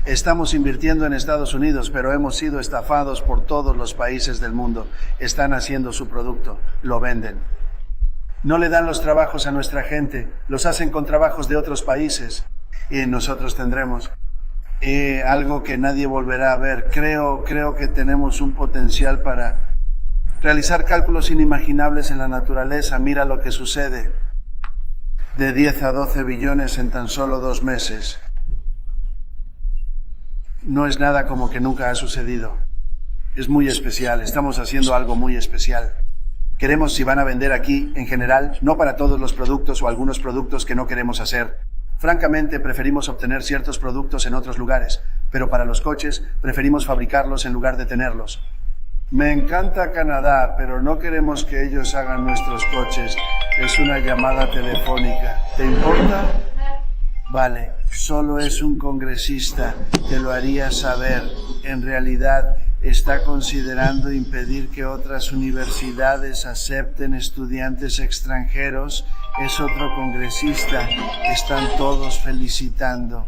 Estamos invirtiendo en Estados Unidos, pero hemos sido estafados por todos los países del mundo. Están haciendo su producto, lo venden. No le dan los trabajos a nuestra gente, los hacen con trabajos de otros países. Y nosotros tendremos algo que nadie volverá a ver. Creo que tenemos un potencial para realizar cálculos inimaginables en la naturaleza. Mira lo que sucede. De 10 a 12 billones en tan solo 2 meses. No es nada como que nunca ha sucedido. Es muy especial, estamos haciendo algo muy especial. Queremos, si van a vender aquí, en general, no para todos los productos o algunos productos que no queremos hacer. Francamente, preferimos obtener ciertos productos en otros lugares, pero para los coches, preferimos fabricarlos en lugar de tenerlos. Me encanta Canadá, pero no queremos que ellos hagan nuestros coches. Es una llamada telefónica. ¿Te importa? Vale, solo es un congresista, te lo haría saber. En realidad, está considerando impedir que otras universidades acepten estudiantes extranjeros. Es otro congresista. Están todos felicitando.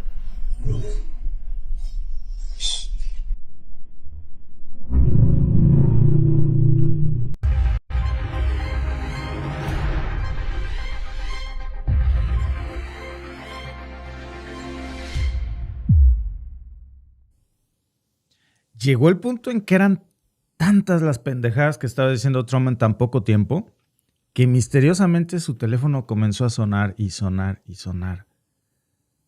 Llegó el punto en que eran tantas las pendejadas que estaba diciendo Trump en tan poco tiempo que misteriosamente su teléfono comenzó a sonar y sonar y sonar.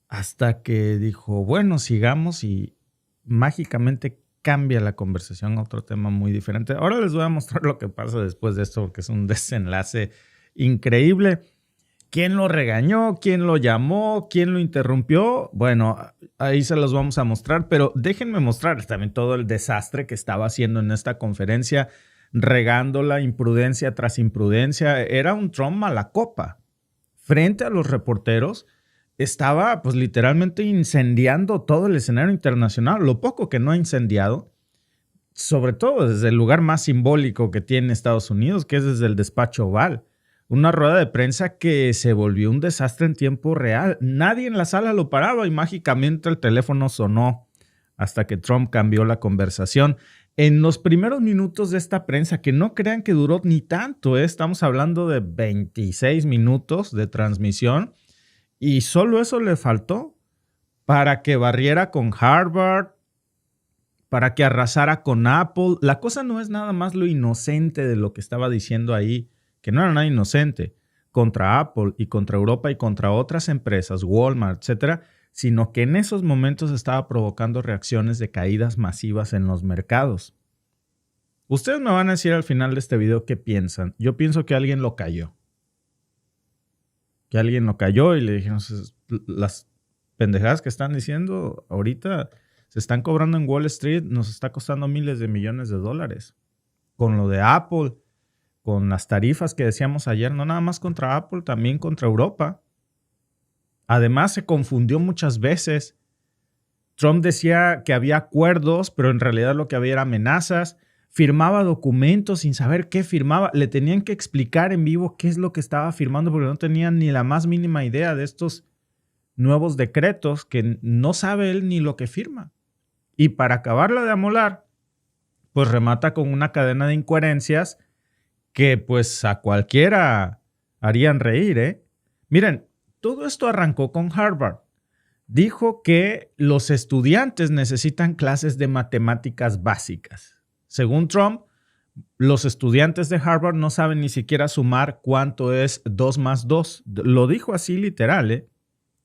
Hasta que dijo, bueno, sigamos, y mágicamente cambia la conversación a otro tema muy diferente. Ahora les voy a mostrar lo que pasa después de esto, porque es un desenlace increíble. ¿Quién lo regañó? ¿Quién lo llamó? ¿Quién lo interrumpió? Bueno, ahí se los vamos a mostrar, pero déjenme mostrarles también todo el desastre que estaba haciendo en esta conferencia, regándola imprudencia tras imprudencia. Era un Trump mala copa. Frente a los reporteros, estaba pues literalmente incendiando todo el escenario internacional, lo poco que no ha incendiado, sobre todo desde el lugar más simbólico que tiene Estados Unidos, que es desde el despacho Oval. Una rueda de prensa que se volvió un desastre en tiempo real. Nadie en la sala lo paraba y mágicamente el teléfono sonó hasta que Trump cambió la conversación. En los primeros minutos de esta prensa, que no crean que duró ni tanto, estamos hablando de 26 minutos de transmisión, y solo eso le faltó para que barriera con Harvard, para que arrasara con Apple. La cosa no es nada más lo inocente de lo que estaba diciendo ahí, que no era nada inocente, contra Apple y contra Europa y contra otras empresas, Walmart, etcétera, sino que en esos momentos estaba provocando reacciones de caídas masivas en los mercados. Ustedes me van a decir al final de este video qué piensan. Yo pienso que alguien lo cayó. Que alguien lo cayó y le dijeron, las pendejadas que están diciendo ahorita se están cobrando en Wall Street, nos está costando miles de millones de dólares. Con lo de Apple, con las tarifas que decíamos ayer, no nada más contra Apple, también contra Europa. Además, se confundió muchas veces. Trump decía que había acuerdos, pero en realidad lo que había era amenazas. Firmaba documentos sin saber qué firmaba. Le tenían que explicar en vivo qué es lo que estaba firmando, porque no tenían ni la más mínima idea de estos nuevos decretos que no sabe él ni lo que firma. Y para acabarla de amolar, pues remata con una cadena de incoherencias que pues a cualquiera harían reír, ¿eh? Miren, todo esto arrancó con Harvard. Dijo que los estudiantes necesitan clases de matemáticas básicas. Según Trump, los estudiantes de Harvard no saben ni siquiera sumar cuánto es 2 más 2. Lo dijo así literal, ¿eh?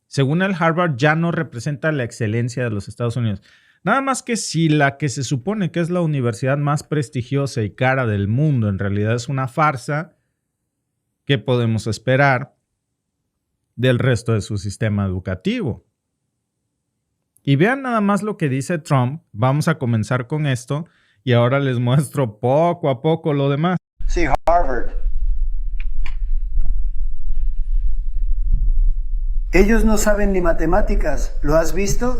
Según él, Harvard ya no representa la excelencia de los Estados Unidos. Nada más que si la que se supone que es la universidad más prestigiosa y cara del mundo en realidad es una farsa, ¿qué podemos esperar del resto de su sistema educativo? Y vean nada más lo que dice Trump. Vamos a comenzar con esto y ahora les muestro poco a poco lo demás. Sí, Harvard. Ellos no saben ni matemáticas, ¿lo has visto?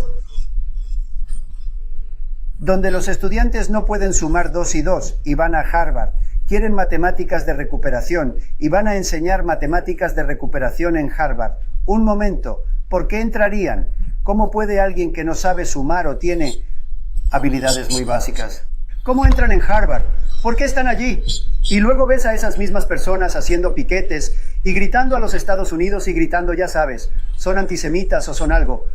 Donde los estudiantes no pueden sumar 2 y 2 y van a Harvard. Quieren matemáticas de recuperación y van a enseñar matemáticas de recuperación en Harvard. Un momento, ¿por qué entrarían? ¿Cómo puede alguien que no sabe sumar o tiene habilidades muy básicas? ¿Cómo entran en Harvard? ¿Por qué están allí? Y luego ves a esas mismas personas haciendo piquetes y gritando a los Estados Unidos y gritando, ya sabes, son antisemitas o son algo.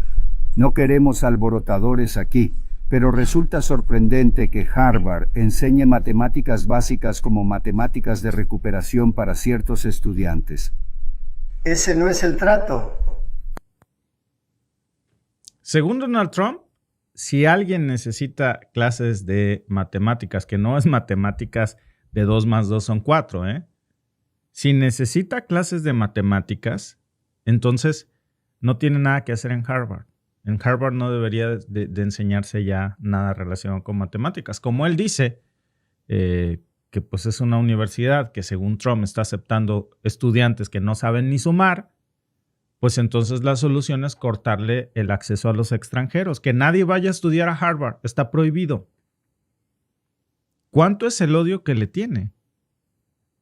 No queremos alborotadores aquí, pero resulta sorprendente que Harvard enseñe matemáticas básicas como matemáticas de recuperación para ciertos estudiantes. Ese no es el trato. Según Donald Trump, si alguien necesita clases de matemáticas, que no es matemáticas de 2 más 2 son 4, ¿eh? Si necesita clases de matemáticas, entonces no tiene nada que hacer en Harvard. En Harvard no debería de enseñarse ya nada relacionado con matemáticas. Como él dice, que pues es una universidad que según Trump está aceptando estudiantes que no saben ni sumar, pues entonces la solución es cortarle el acceso a los extranjeros. Que nadie vaya a estudiar a Harvard. Está prohibido. ¿Cuánto es el odio que le tiene?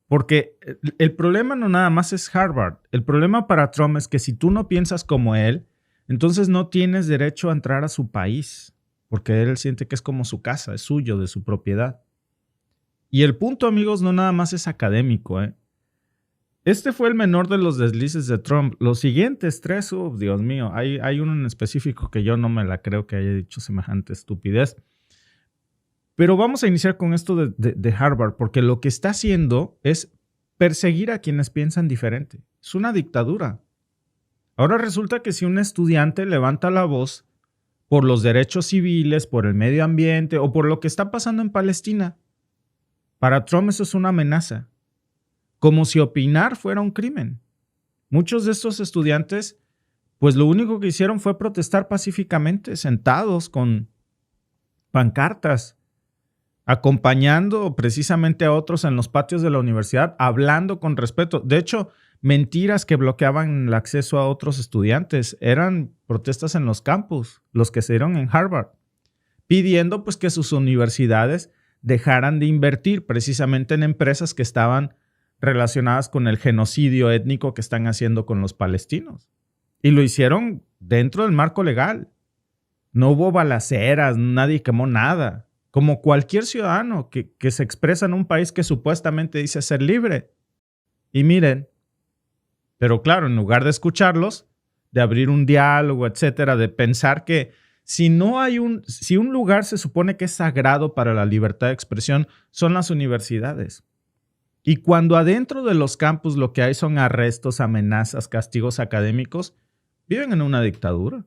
Porque el problema no nada más es Harvard. El problema para Trump es que si tú no piensas como él, entonces no tienes derecho a entrar a su país. Porque él siente que es como su casa, es suyo, de su propiedad. Y el punto, amigos, no nada más es académico, ¿eh? Este fue el menor de los deslices de Trump. Los siguientes 3, Dios mío, hay uno en específico que yo no me la creo que haya dicho semejante estupidez. Pero vamos a iniciar con esto de Harvard, porque lo que está haciendo es perseguir a quienes piensan diferente. Es una dictadura. Ahora resulta que si un estudiante levanta la voz por los derechos civiles, por el medio ambiente o por lo que está pasando en Palestina, para Trump eso es una amenaza. Como si opinar fuera un crimen. Muchos de estos estudiantes, pues lo único que hicieron fue protestar pacíficamente, sentados con pancartas, acompañando precisamente a otros en los patios de la universidad, hablando con respeto. De hecho, mentiras que bloqueaban el acceso a otros estudiantes. Eran protestas en los campus, los que se dieron en Harvard, pidiendo pues que sus universidades dejaran de invertir precisamente en empresas que estaban relacionadas con el genocidio étnico que están haciendo con los palestinos. Y lo hicieron dentro del marco legal. No hubo balaceras, nadie quemó nada. Como cualquier ciudadano que se expresa en un país que supuestamente dice ser libre. Y miren, pero claro, en lugar de escucharlos, de abrir un diálogo, etcétera, de pensar que si un lugar se supone que es sagrado para la libertad de expresión, son las universidades. Y cuando adentro de los campus lo que hay son arrestos, amenazas, castigos académicos, viven en una dictadura.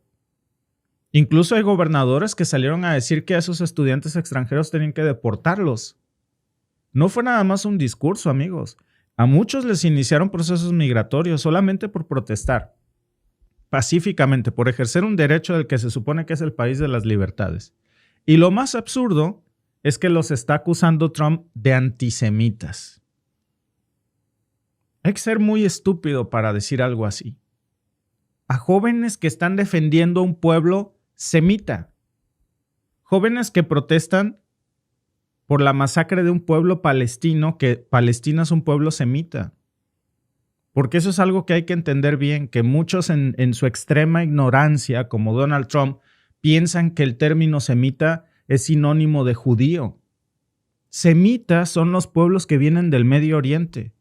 Incluso hay gobernadores que salieron a decir que a esos estudiantes extranjeros tenían que deportarlos. No fue nada más un discurso, amigos. A muchos les iniciaron procesos migratorios solamente por protestar pacíficamente, por ejercer un derecho del que se supone que es el país de las libertades. Y lo más absurdo es que los está acusando Trump de antisemitas. Hay que ser muy estúpido para decir algo así. A jóvenes que están defendiendo a un pueblo semita. Jóvenes que protestan por la masacre de un pueblo palestino, que Palestina es un pueblo semita. Porque eso es algo que hay que entender bien, que muchos en su extrema ignorancia, como Donald Trump, piensan que el término semita es sinónimo de judío. Semitas son los pueblos que vienen del Medio Oriente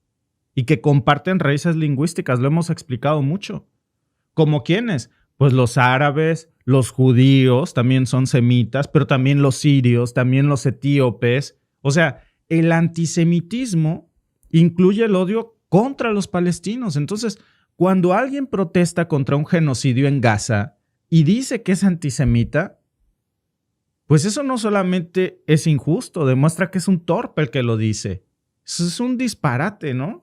y que comparten raíces lingüísticas, lo hemos explicado mucho. ¿Como quiénes? Pues los árabes, los judíos también son semitas, pero también los sirios, también los etíopes. O sea, el antisemitismo incluye el odio contra los palestinos. Entonces, cuando alguien protesta contra un genocidio en Gaza y dice que es antisemita, pues eso no solamente es injusto, demuestra que es un torpe el que lo dice. Eso es un disparate, ¿no?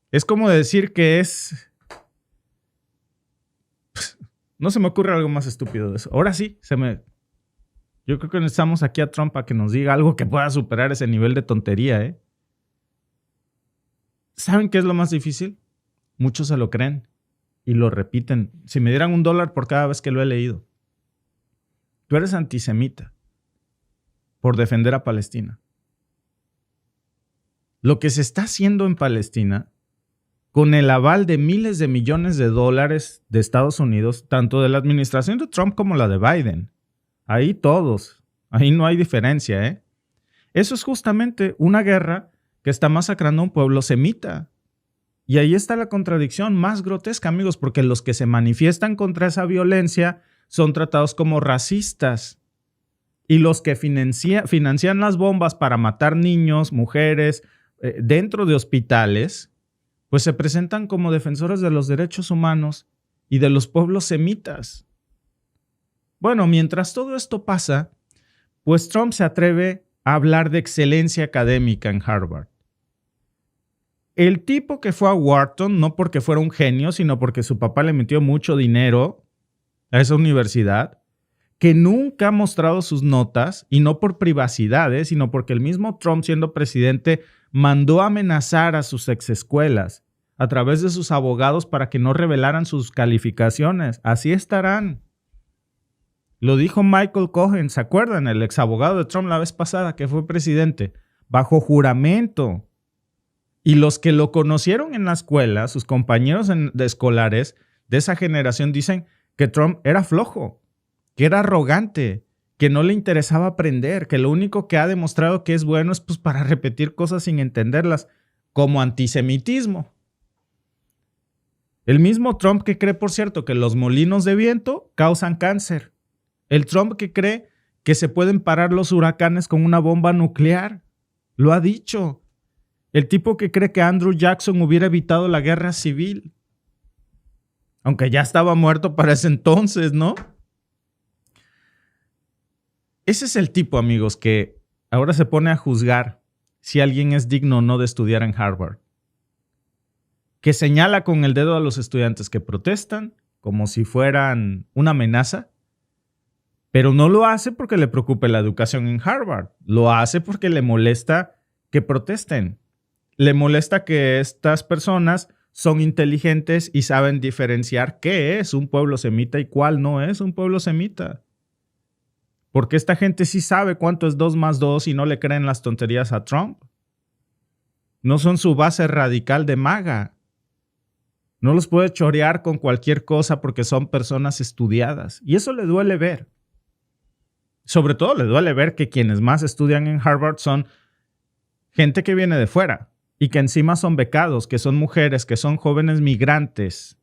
Es como decir que es... No se me ocurre algo más estúpido de eso. Ahora sí, yo creo que necesitamos aquí a Trump para que nos diga algo que pueda superar ese nivel de tontería, ¿eh? ¿Saben qué es lo más difícil? Muchos se lo creen y lo repiten. Si me dieran $1 por cada vez que lo he leído. Tú eres antisemita por defender a Palestina. Lo que se está haciendo en Palestina con el aval de miles de millones de dólares de Estados Unidos, tanto de la administración de Trump como la de Biden. Ahí todos. Ahí no hay diferencia, ¿eh? Eso es justamente una guerra que está masacrando a un pueblo semita. Y ahí está la contradicción más grotesca, amigos, porque los que se manifiestan contra esa violencia son tratados como racistas. Y los que financian las bombas para matar niños, mujeres, dentro de hospitales, pues se presentan como defensores de los derechos humanos y de los pueblos semitas. Bueno, mientras todo esto pasa, pues Trump se atreve a hablar de excelencia académica en Harvard. El tipo que fue a Wharton, no porque fuera un genio, sino porque su papá le metió mucho dinero a esa universidad, que nunca ha mostrado sus notas, y no por privacidad, sino porque el mismo Trump, siendo presidente, mandó amenazar a sus exescuelas a través de sus abogados para que no revelaran sus calificaciones. Así estarán. Lo dijo Michael Cohen, ¿se acuerdan? El exabogado de Trump la vez pasada que fue presidente, bajo juramento. Y los que lo conocieron en la escuela, sus compañeros de escolares de esa generación, dicen que Trump era flojo, que era arrogante, que no le interesaba aprender, que lo único que ha demostrado que es bueno es pues para repetir cosas sin entenderlas, como antisemitismo. El mismo Trump que cree, por cierto, que los molinos de viento causan cáncer. El Trump que cree que se pueden parar los huracanes con una bomba nuclear. Lo ha dicho. El tipo que cree que Andrew Jackson hubiera evitado la guerra civil. Aunque ya estaba muerto para ese entonces, ¿no? Ese es el tipo, amigos, que ahora se pone a juzgar si alguien es digno o no de estudiar en Harvard. Que señala con el dedo a los estudiantes que protestan como si fueran una amenaza, pero no lo hace porque le preocupe la educación en Harvard. Lo hace porque le molesta que protesten. Le molesta que estas personas son inteligentes y saben diferenciar qué es un pueblo semita y cuál no es un pueblo semita. Porque esta gente sí sabe cuánto es 2 más 2 y no le creen las tonterías a Trump. No son su base radical de MAGA. No los puede chorear con cualquier cosa porque son personas estudiadas. Y eso le duele ver. Sobre todo le duele ver que quienes más estudian en Harvard son gente que viene de fuera y que encima son becados, que son mujeres, que son jóvenes migrantes,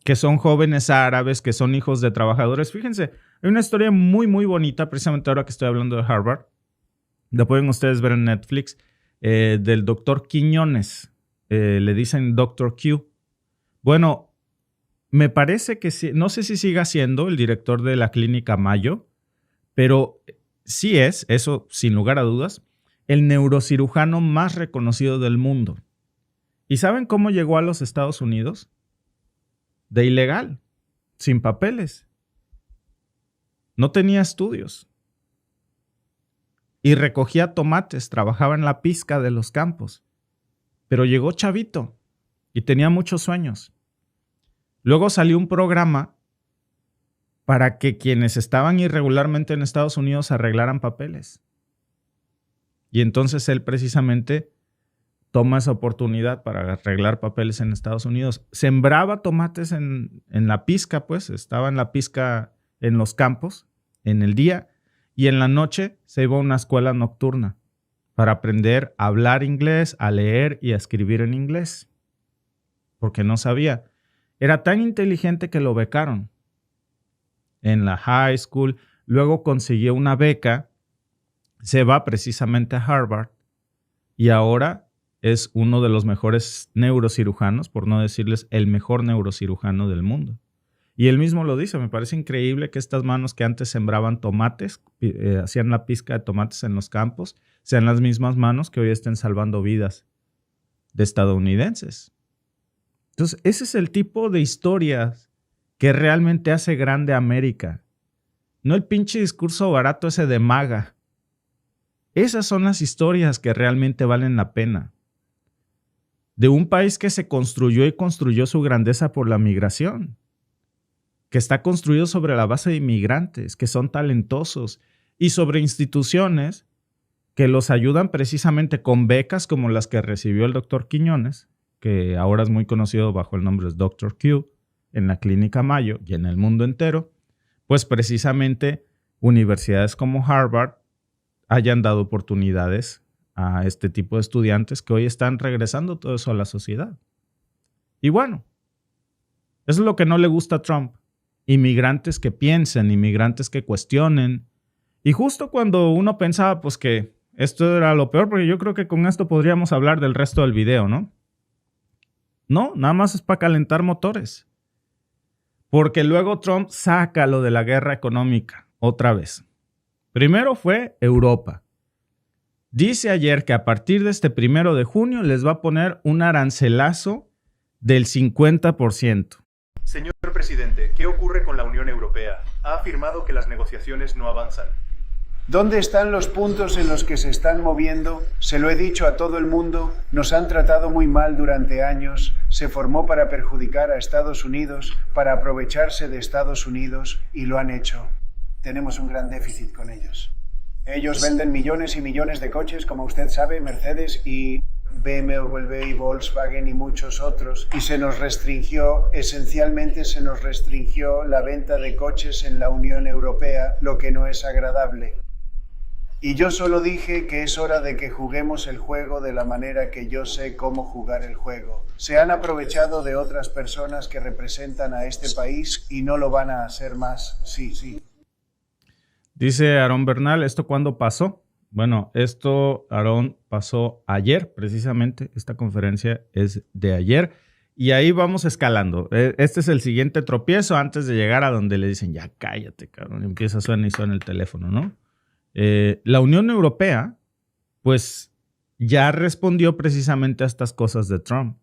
que son jóvenes árabes, que son hijos de trabajadores. Fíjense, hay una historia muy, muy bonita, precisamente ahora que estoy hablando de Harvard. La pueden ustedes ver en Netflix, del doctor Quiñones. Le dicen Dr. Q. Bueno, me parece que sí, no sé si siga siendo el director de la clínica Mayo, pero sí es, eso sin lugar a dudas, el neurocirujano más reconocido del mundo. ¿Y saben cómo llegó a los Estados Unidos? De ilegal, sin papeles. No tenía estudios. Y recogía tomates, trabajaba en la pizca de los campos. Pero llegó chavito y tenía muchos sueños. Luego salió un programa para que quienes estaban irregularmente en Estados Unidos arreglaran papeles. Y entonces él precisamente toma esa oportunidad para arreglar papeles en Estados Unidos. Sembraba tomates en la pizca, pues, estaba en la pizca en los campos en el día y en la noche se iba a una escuela nocturna para aprender a hablar inglés, a leer y a escribir en inglés. Porque no sabía. Era tan inteligente que lo becaron en la high school. Luego consiguió una beca. Se va precisamente a Harvard. Y ahora es uno de los mejores neurocirujanos, por no decirles el mejor neurocirujano del mundo. Y él mismo lo dice, me parece increíble que estas manos que antes sembraban tomates, hacían la pizca de tomates en los campos, sean las mismas manos que hoy estén salvando vidas de estadounidenses. Entonces, ese es el tipo de historias que realmente hace grande a América. No el pinche discurso barato ese de MAGA. Esas son las historias que realmente valen la pena. De un país que se construyó y construyó su grandeza por la migración. Que está construido sobre la base de inmigrantes, que son talentosos, y sobre instituciones que los ayudan precisamente con becas como las que recibió el doctor Quiñones, que ahora es muy conocido bajo el nombre de Dr. Q, en la Clínica Mayo y en el mundo entero, pues precisamente universidades como Harvard hayan dado oportunidades a este tipo de estudiantes que hoy están regresando todo eso a la sociedad. Y bueno, eso es lo que no le gusta a Trump. Inmigrantes que piensen, inmigrantes que cuestionen. Y justo cuando uno pensaba pues que esto era lo peor, porque yo creo que con esto podríamos hablar del resto del video, ¿no? No, nada más es para calentar motores. Porque luego Trump saca lo de la guerra económica otra vez. Primero fue Europa. Dice ayer que a partir de este 1 de junio les va a poner un arancelazo del 50%. Señor presidente, ¿qué ocurre con la Unión Europea? Ha afirmado que las negociaciones no avanzan. ¿Dónde están los puntos en los que se están moviendo? Se lo he dicho a todo el mundo, nos han tratado muy mal durante años, se formó para perjudicar a Estados Unidos, para aprovecharse de Estados Unidos y lo han hecho. Tenemos un gran déficit con ellos. Ellos venden millones y millones de coches, como usted sabe, Mercedes y BMW y Volkswagen y muchos otros, y se nos restringió, esencialmente se nos restringió la venta de coches en la Unión Europea, lo que no es agradable. Y yo solo dije que es hora de que juguemos el juego de la manera que yo sé cómo jugar el juego. Se han aprovechado de otras personas que representan a este país y no lo van a hacer más. Sí. Dice Aarón Bernal, ¿esto cuándo pasó? Bueno, esto, Aarón, pasó ayer, precisamente. Esta conferencia es de ayer. Y ahí vamos escalando. Este es el siguiente tropiezo antes de llegar a donde le dicen, ya cállate, cabrón. Y empieza a sonar y suena el teléfono, ¿no? La Unión Europea, pues, ya respondió precisamente a estas cosas de Trump.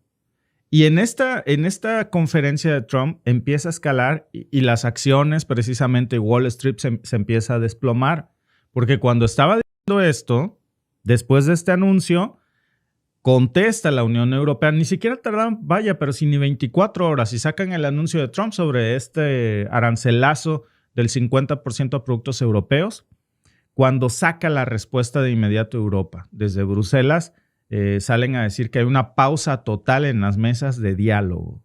Y en esta conferencia de Trump empieza a escalar y las acciones, precisamente Wall Street se empieza a desplomar. Porque cuando estaba diciendo esto, después de este anuncio, contesta la Unión Europea. Ni siquiera tardaron, pero si ni 24 horas y sacan el anuncio de Trump sobre este arancelazo del 50% a productos europeos. Cuando saca la respuesta de inmediato Europa, desde Bruselas, salen a decir que hay una pausa total en las mesas de diálogo.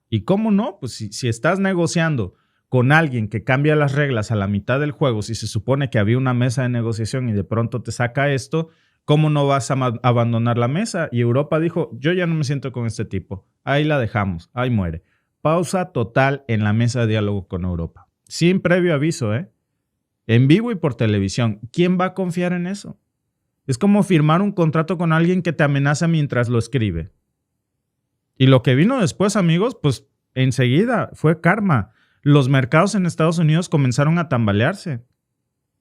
¿Y cómo no? Pues si estás negociando con alguien que cambia las reglas a la mitad del juego, si se supone que había una mesa de negociación y de pronto te saca esto, ¿cómo no vas a abandonar la mesa? Y Europa dijo, yo ya no me siento con este tipo. Ahí la dejamos, ahí muere. Pausa total en la mesa de diálogo con Europa. Sin previo aviso, en vivo y por televisión. ¿Quién va a confiar en eso? Es como firmar un contrato con alguien que te amenaza mientras lo escribe. Y lo que vino después, amigos, pues enseguida fue karma. Los mercados en Estados Unidos comenzaron a tambalearse.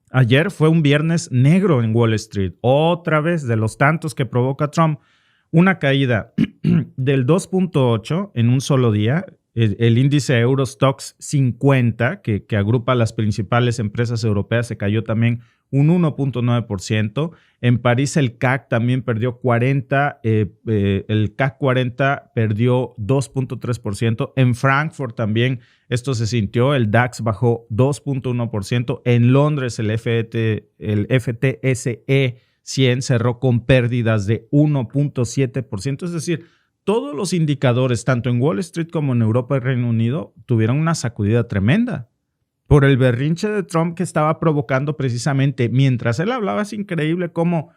Ayer fue un viernes negro en Wall Street. Otra vez, de los tantos que provoca Trump, una caída del 2.8 en un solo día. El índice Eurostoxx 50, que agrupa las principales empresas europeas, se cayó también un 1.9%. En París el CAC también perdió 40, el CAC 40 perdió 2.3%. En Frankfurt también esto se sintió, el DAX bajó 2.1%. En Londres el FTSE 100 cerró con pérdidas de 1.7%, es decir, todos los indicadores, tanto en Wall Street como en Europa y Reino Unido, tuvieron una sacudida tremenda por el berrinche de Trump que estaba provocando precisamente. Mientras él hablaba, es increíble cómo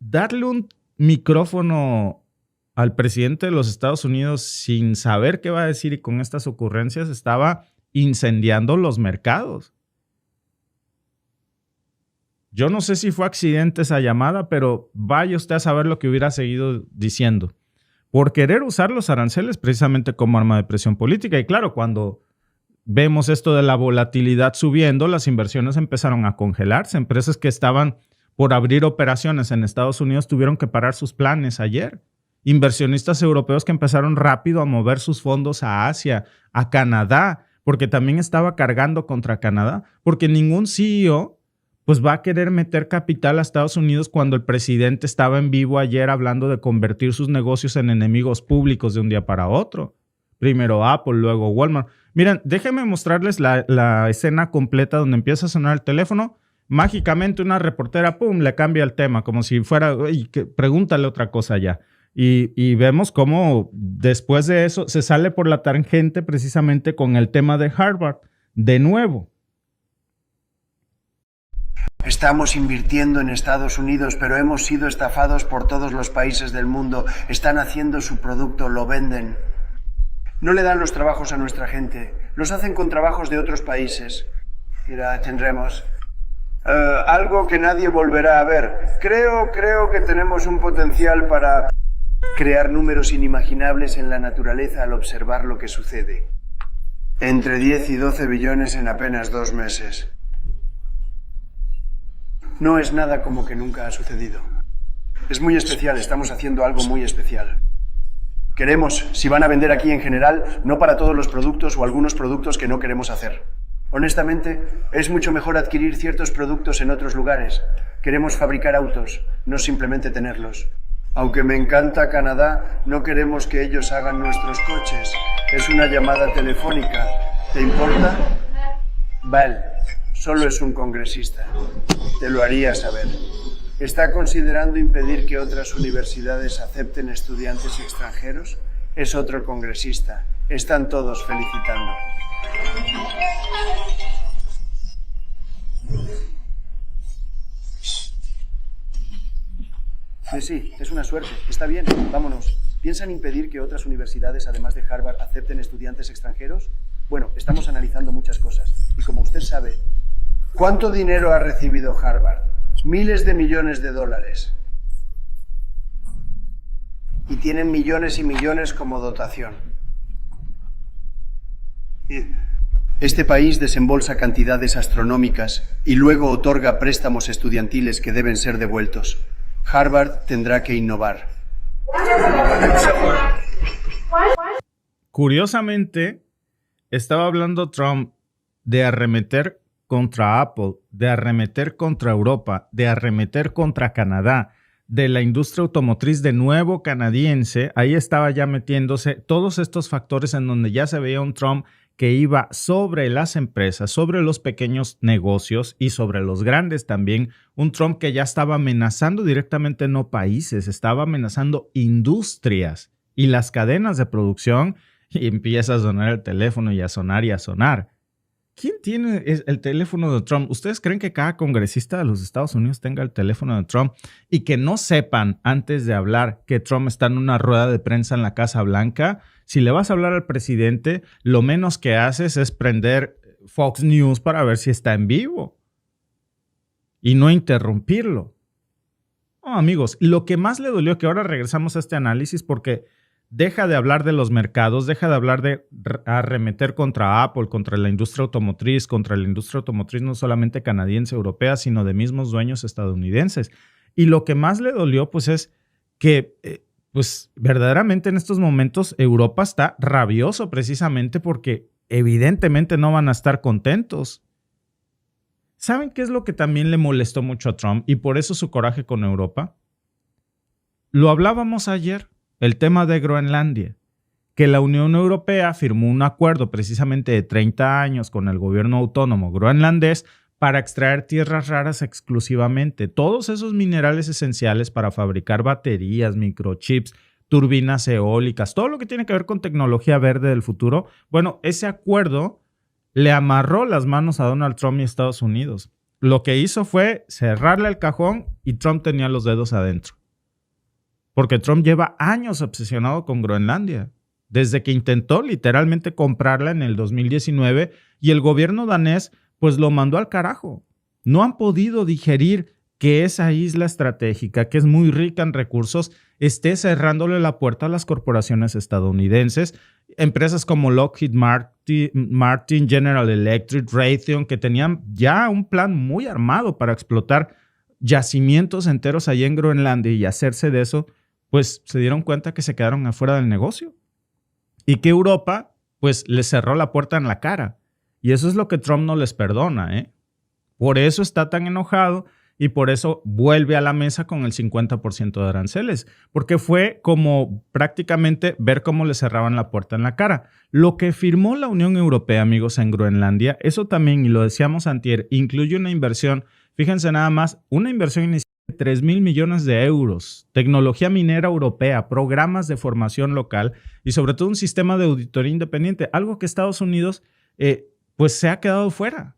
darle un micrófono al presidente de los Estados Unidos sin saber qué va a decir y con estas ocurrencias estaba incendiando los mercados. Yo no sé si fue accidente esa llamada, pero vaya usted a saber lo que hubiera seguido diciendo. Por querer usar los aranceles precisamente como arma de presión política. Y claro, cuando vemos esto de la volatilidad subiendo, las inversiones empezaron a congelarse. Empresas que estaban por abrir operaciones en Estados Unidos tuvieron que parar sus planes ayer. Inversionistas europeos que empezaron rápido a mover sus fondos a Asia, a Canadá, porque también estaba cargando contra Canadá, porque ningún CEO pues va a querer meter capital a Estados Unidos cuando el presidente estaba en vivo ayer hablando de convertir sus negocios en enemigos públicos de un día para otro. Primero Apple, luego Walmart. Miren, déjenme mostrarles la escena completa donde empieza a sonar el teléfono. Mágicamente una reportera, ¡pum!, le cambia el tema, como si fuera, pregúntale otra cosa ya. Y vemos cómo después de eso se sale por la tangente precisamente con el tema de Harvard. De nuevo. Estamos invirtiendo en Estados Unidos, pero hemos sido estafados por todos los países del mundo. Están haciendo su producto, lo venden. No le dan los trabajos a nuestra gente. Los hacen con trabajos de otros países. Mira, tendremos algo que nadie volverá a ver. Creo que tenemos un potencial para crear números inimaginables en la naturaleza al observar lo que sucede. Entre 10 y 12 billones en apenas 2 meses. No es nada como que nunca ha sucedido. Es muy especial, estamos haciendo algo muy especial. Queremos, si van a vender aquí en general, no para todos los productos o algunos productos que no queremos hacer. Honestamente, es mucho mejor adquirir ciertos productos en otros lugares. Queremos fabricar autos, no simplemente tenerlos. Aunque me encanta Canadá, no queremos que ellos hagan nuestros coches. Es una llamada telefónica. ¿Te importa? Val, solo es un congresista. Te lo haría saber. ¿Está considerando impedir que otras universidades acepten estudiantes extranjeros? Es otro congresista. Están todos felicitando. Sí, es una suerte. Está bien, vámonos. ¿Piensan impedir que otras universidades, además de Harvard, acepten estudiantes extranjeros? Bueno, estamos analizando muchas cosas. Y como usted sabe, ¿cuánto dinero ha recibido Harvard? Miles de millones de dólares. Y tienen millones y millones como dotación. Este país desembolsa cantidades astronómicas y luego otorga préstamos estudiantiles que deben ser devueltos. Harvard tendrá que innovar. Curiosamente, estaba hablando Trump de arremeter contra Apple, de arremeter contra Europa, de arremeter contra Canadá, de la industria automotriz de nuevo canadiense. Ahí estaba ya metiéndose todos estos factores en donde ya se veía un Trump que iba sobre las empresas, sobre los pequeños negocios y sobre los grandes también. Un Trump que ya estaba amenazando directamente no países, estaba amenazando industrias y las cadenas de producción, y empieza a sonar el teléfono y a sonar y a sonar. ¿Quién tiene el teléfono de Trump? ¿Ustedes creen que cada congresista de los Estados Unidos tenga el teléfono de Trump y que no sepan antes de hablar que Trump está en una rueda de prensa en la Casa Blanca? Si le vas a hablar al presidente, lo menos que haces es prender Fox News para ver si está en vivo y no interrumpirlo. No, amigos, lo que más le dolió, que ahora regresamos a este análisis porque deja de hablar de los mercados, deja de hablar de arremeter contra Apple, contra la industria automotriz no solamente canadiense, europea, sino de mismos dueños estadounidenses. Y lo que más le dolió, pues, es que pues verdaderamente en estos momentos Europa está rabioso precisamente porque evidentemente no van a estar contentos. ¿Saben qué es lo que también le molestó mucho a Trump y por eso su coraje con Europa? Lo hablábamos ayer, el tema de Groenlandia, que la Unión Europea firmó un acuerdo precisamente de 30 años con el gobierno autónomo groenlandés para extraer tierras raras exclusivamente, todos esos minerales esenciales para fabricar baterías, microchips, turbinas eólicas, todo lo que tiene que ver con tecnología verde del futuro. Bueno, ese acuerdo le amarró las manos a Donald Trump y Estados Unidos. Lo que hizo fue cerrarle el cajón y Trump tenía los dedos adentro. Porque Trump lleva años obsesionado con Groenlandia, desde que intentó literalmente comprarla en el 2019 y el gobierno danés pues lo mandó al carajo. No han podido digerir que esa isla estratégica, que es muy rica en recursos, esté cerrándole la puerta a las corporaciones estadounidenses. Empresas como Lockheed Martin, General Electric, Raytheon, que tenían ya un plan muy armado para explotar yacimientos enteros allá en Groenlandia y hacerse de eso, pues se dieron cuenta que se quedaron afuera del negocio. Y que Europa, pues les cerró la puerta en la cara. Y eso es lo que Trump no les perdona, ¿eh? Por eso está tan enojado y por eso vuelve a la mesa con el 50% de aranceles. Porque fue como prácticamente ver cómo le cerraban la puerta en la cara. Lo que firmó la Unión Europea, amigos, en Groenlandia, eso también, y lo decíamos antier, incluye una inversión, fíjense nada más, una inversión inicial de 3,000 millones de euros, tecnología minera europea, programas de formación local y sobre todo un sistema de auditoría independiente, algo que Estados Unidos pues se ha quedado fuera.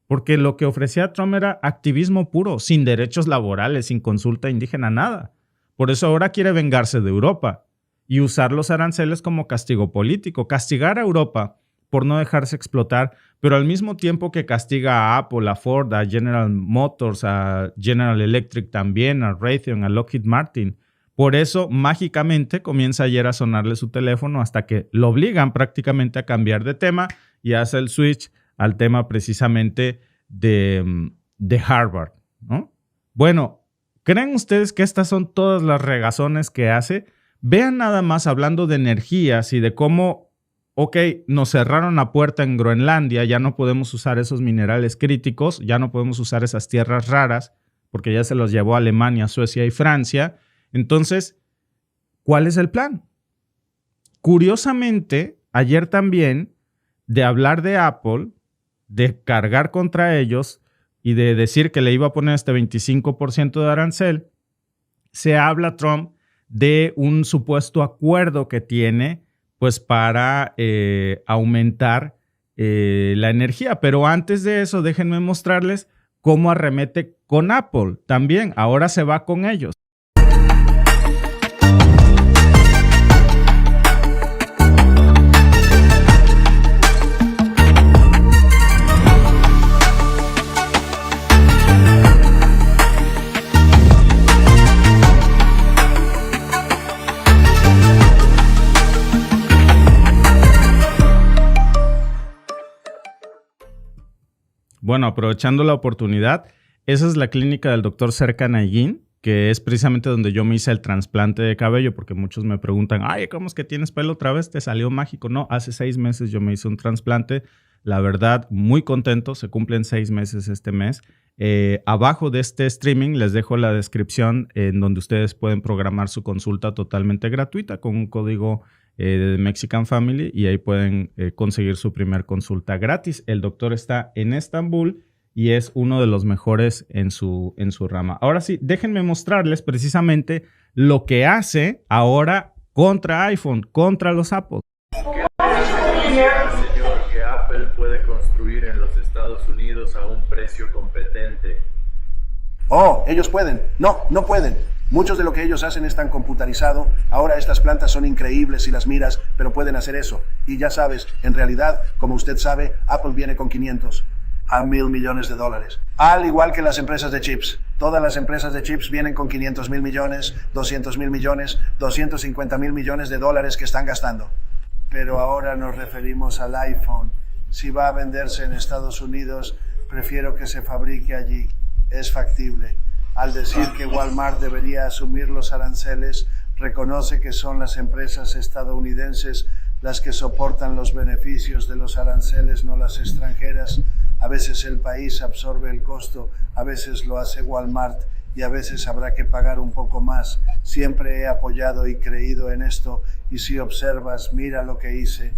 Porque lo que ofrecía Trump era activismo puro, sin derechos laborales, sin consulta indígena, nada. Por eso ahora quiere vengarse de Europa y usar los aranceles como castigo político, castigar a Europa por no dejarse explotar, pero al mismo tiempo que castiga a Apple, a Ford, a General Motors, a General Electric también, a Raytheon, a Lockheed Martin. Por eso, mágicamente, comienza ayer a sonarle su teléfono hasta que lo obligan prácticamente a cambiar de tema y hace el switch al tema precisamente de Harvard, ¿no? Bueno, ¿creen ustedes que estas son todas las regazones que hace? Vean nada más hablando de energías y de cómo, ok, nos cerraron la puerta en Groenlandia, ya no podemos usar esos minerales críticos, ya no podemos usar esas tierras raras, porque ya se los llevó Alemania, Suecia y Francia. Entonces, ¿cuál es el plan? Curiosamente, ayer también, de hablar de Apple, de cargar contra ellos y de decir que le iba a poner este 25% de arancel, se habla Trump de un supuesto acuerdo que tiene pues para aumentar la energía. Pero antes de eso, déjenme mostrarles cómo arremete con Apple también. Ahora se va con ellos. Bueno, aprovechando la oportunidad, esa es la clínica del doctor Serkan Aygin, que es precisamente donde yo me hice el trasplante de cabello, porque muchos me preguntan, ay, ¿cómo es que tienes pelo otra vez? ¿Te salió mágico? No, hace 6 meses yo me hice un trasplante. La verdad, muy contento, se cumplen 6 meses este mes. Abajo de este streaming les dejo la descripción en donde ustedes pueden programar su consulta totalmente gratuita con un código de Mexican Family y ahí pueden conseguir su primer consulta gratis. El doctor está en Estambul y es uno de los mejores en su rama. Ahora sí, déjenme mostrarles precisamente lo que hace ahora contra iPhone, contra los Apple. Señor, que Apple puede construir en los Estados Unidos a un precio competente. Oh, ellos pueden. No, no pueden. Muchos de lo que ellos hacen es tan computarizado. Ahora estas plantas son increíbles si las miras, pero pueden hacer eso. Y ya sabes, en realidad, como usted sabe, Apple viene con 500 a 1,000 millones de dólares. Al igual que las empresas de chips. Todas las empresas de chips vienen con 500,000 millones, 200,000 millones, 250,000 millones de dólares que están gastando. Pero ahora nos referimos al iPhone. Si va a venderse en Estados Unidos, prefiero que se fabrique allí. Es factible. Al decir que Walmart debería asumir los aranceles, reconoce que son las empresas estadounidenses las que soportan los beneficios de los aranceles, no las extranjeras. A veces el país absorbe el costo, a veces lo hace Walmart y a veces habrá que pagar un poco más. Siempre he apoyado y creído en esto y si observas, mira lo que hice.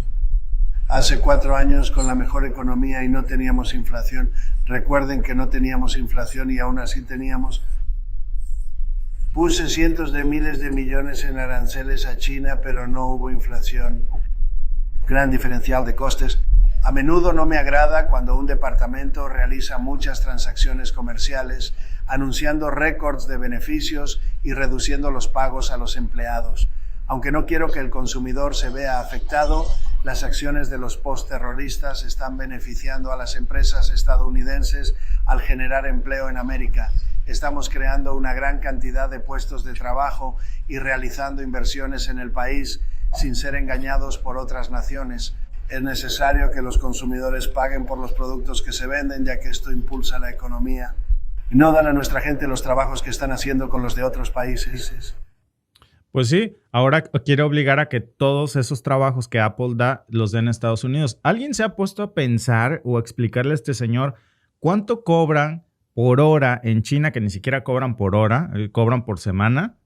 Hace 4 años con la mejor economía y no teníamos inflación. Recuerden que no teníamos inflación y aún así teníamos. Puse cientos de miles de millones en aranceles a China, pero no hubo inflación. Gran diferencial de costes. A menudo no me agrada cuando un departamento realiza muchas transacciones comerciales, anunciando récords de beneficios y reduciendo los pagos a los empleados. Aunque no quiero que el consumidor se vea afectado, las acciones de los postterroristas están beneficiando a las empresas estadounidenses al generar empleo en América. Estamos creando una gran cantidad de puestos de trabajo y realizando inversiones en el país sin ser engañados por otras naciones. Es necesario que los consumidores paguen por los productos que se venden, ya que esto impulsa la economía. No dan a nuestra gente los trabajos que están haciendo con los de otros países. Pues sí, ahora quiere obligar a que todos esos trabajos que Apple da los den en Estados Unidos. ¿Alguien se ha puesto a pensar o a explicarle a este señor cuánto cobran por hora en China, que ni siquiera cobran por hora, cobran por semana?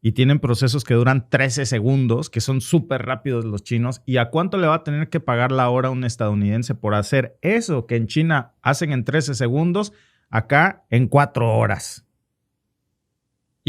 Y tienen procesos que duran 13 segundos, que son súper rápidos los chinos. ¿Y a cuánto le va a tener que pagar la hora a un estadounidense por hacer eso que en China hacen en 13 segundos, acá en 4 horas?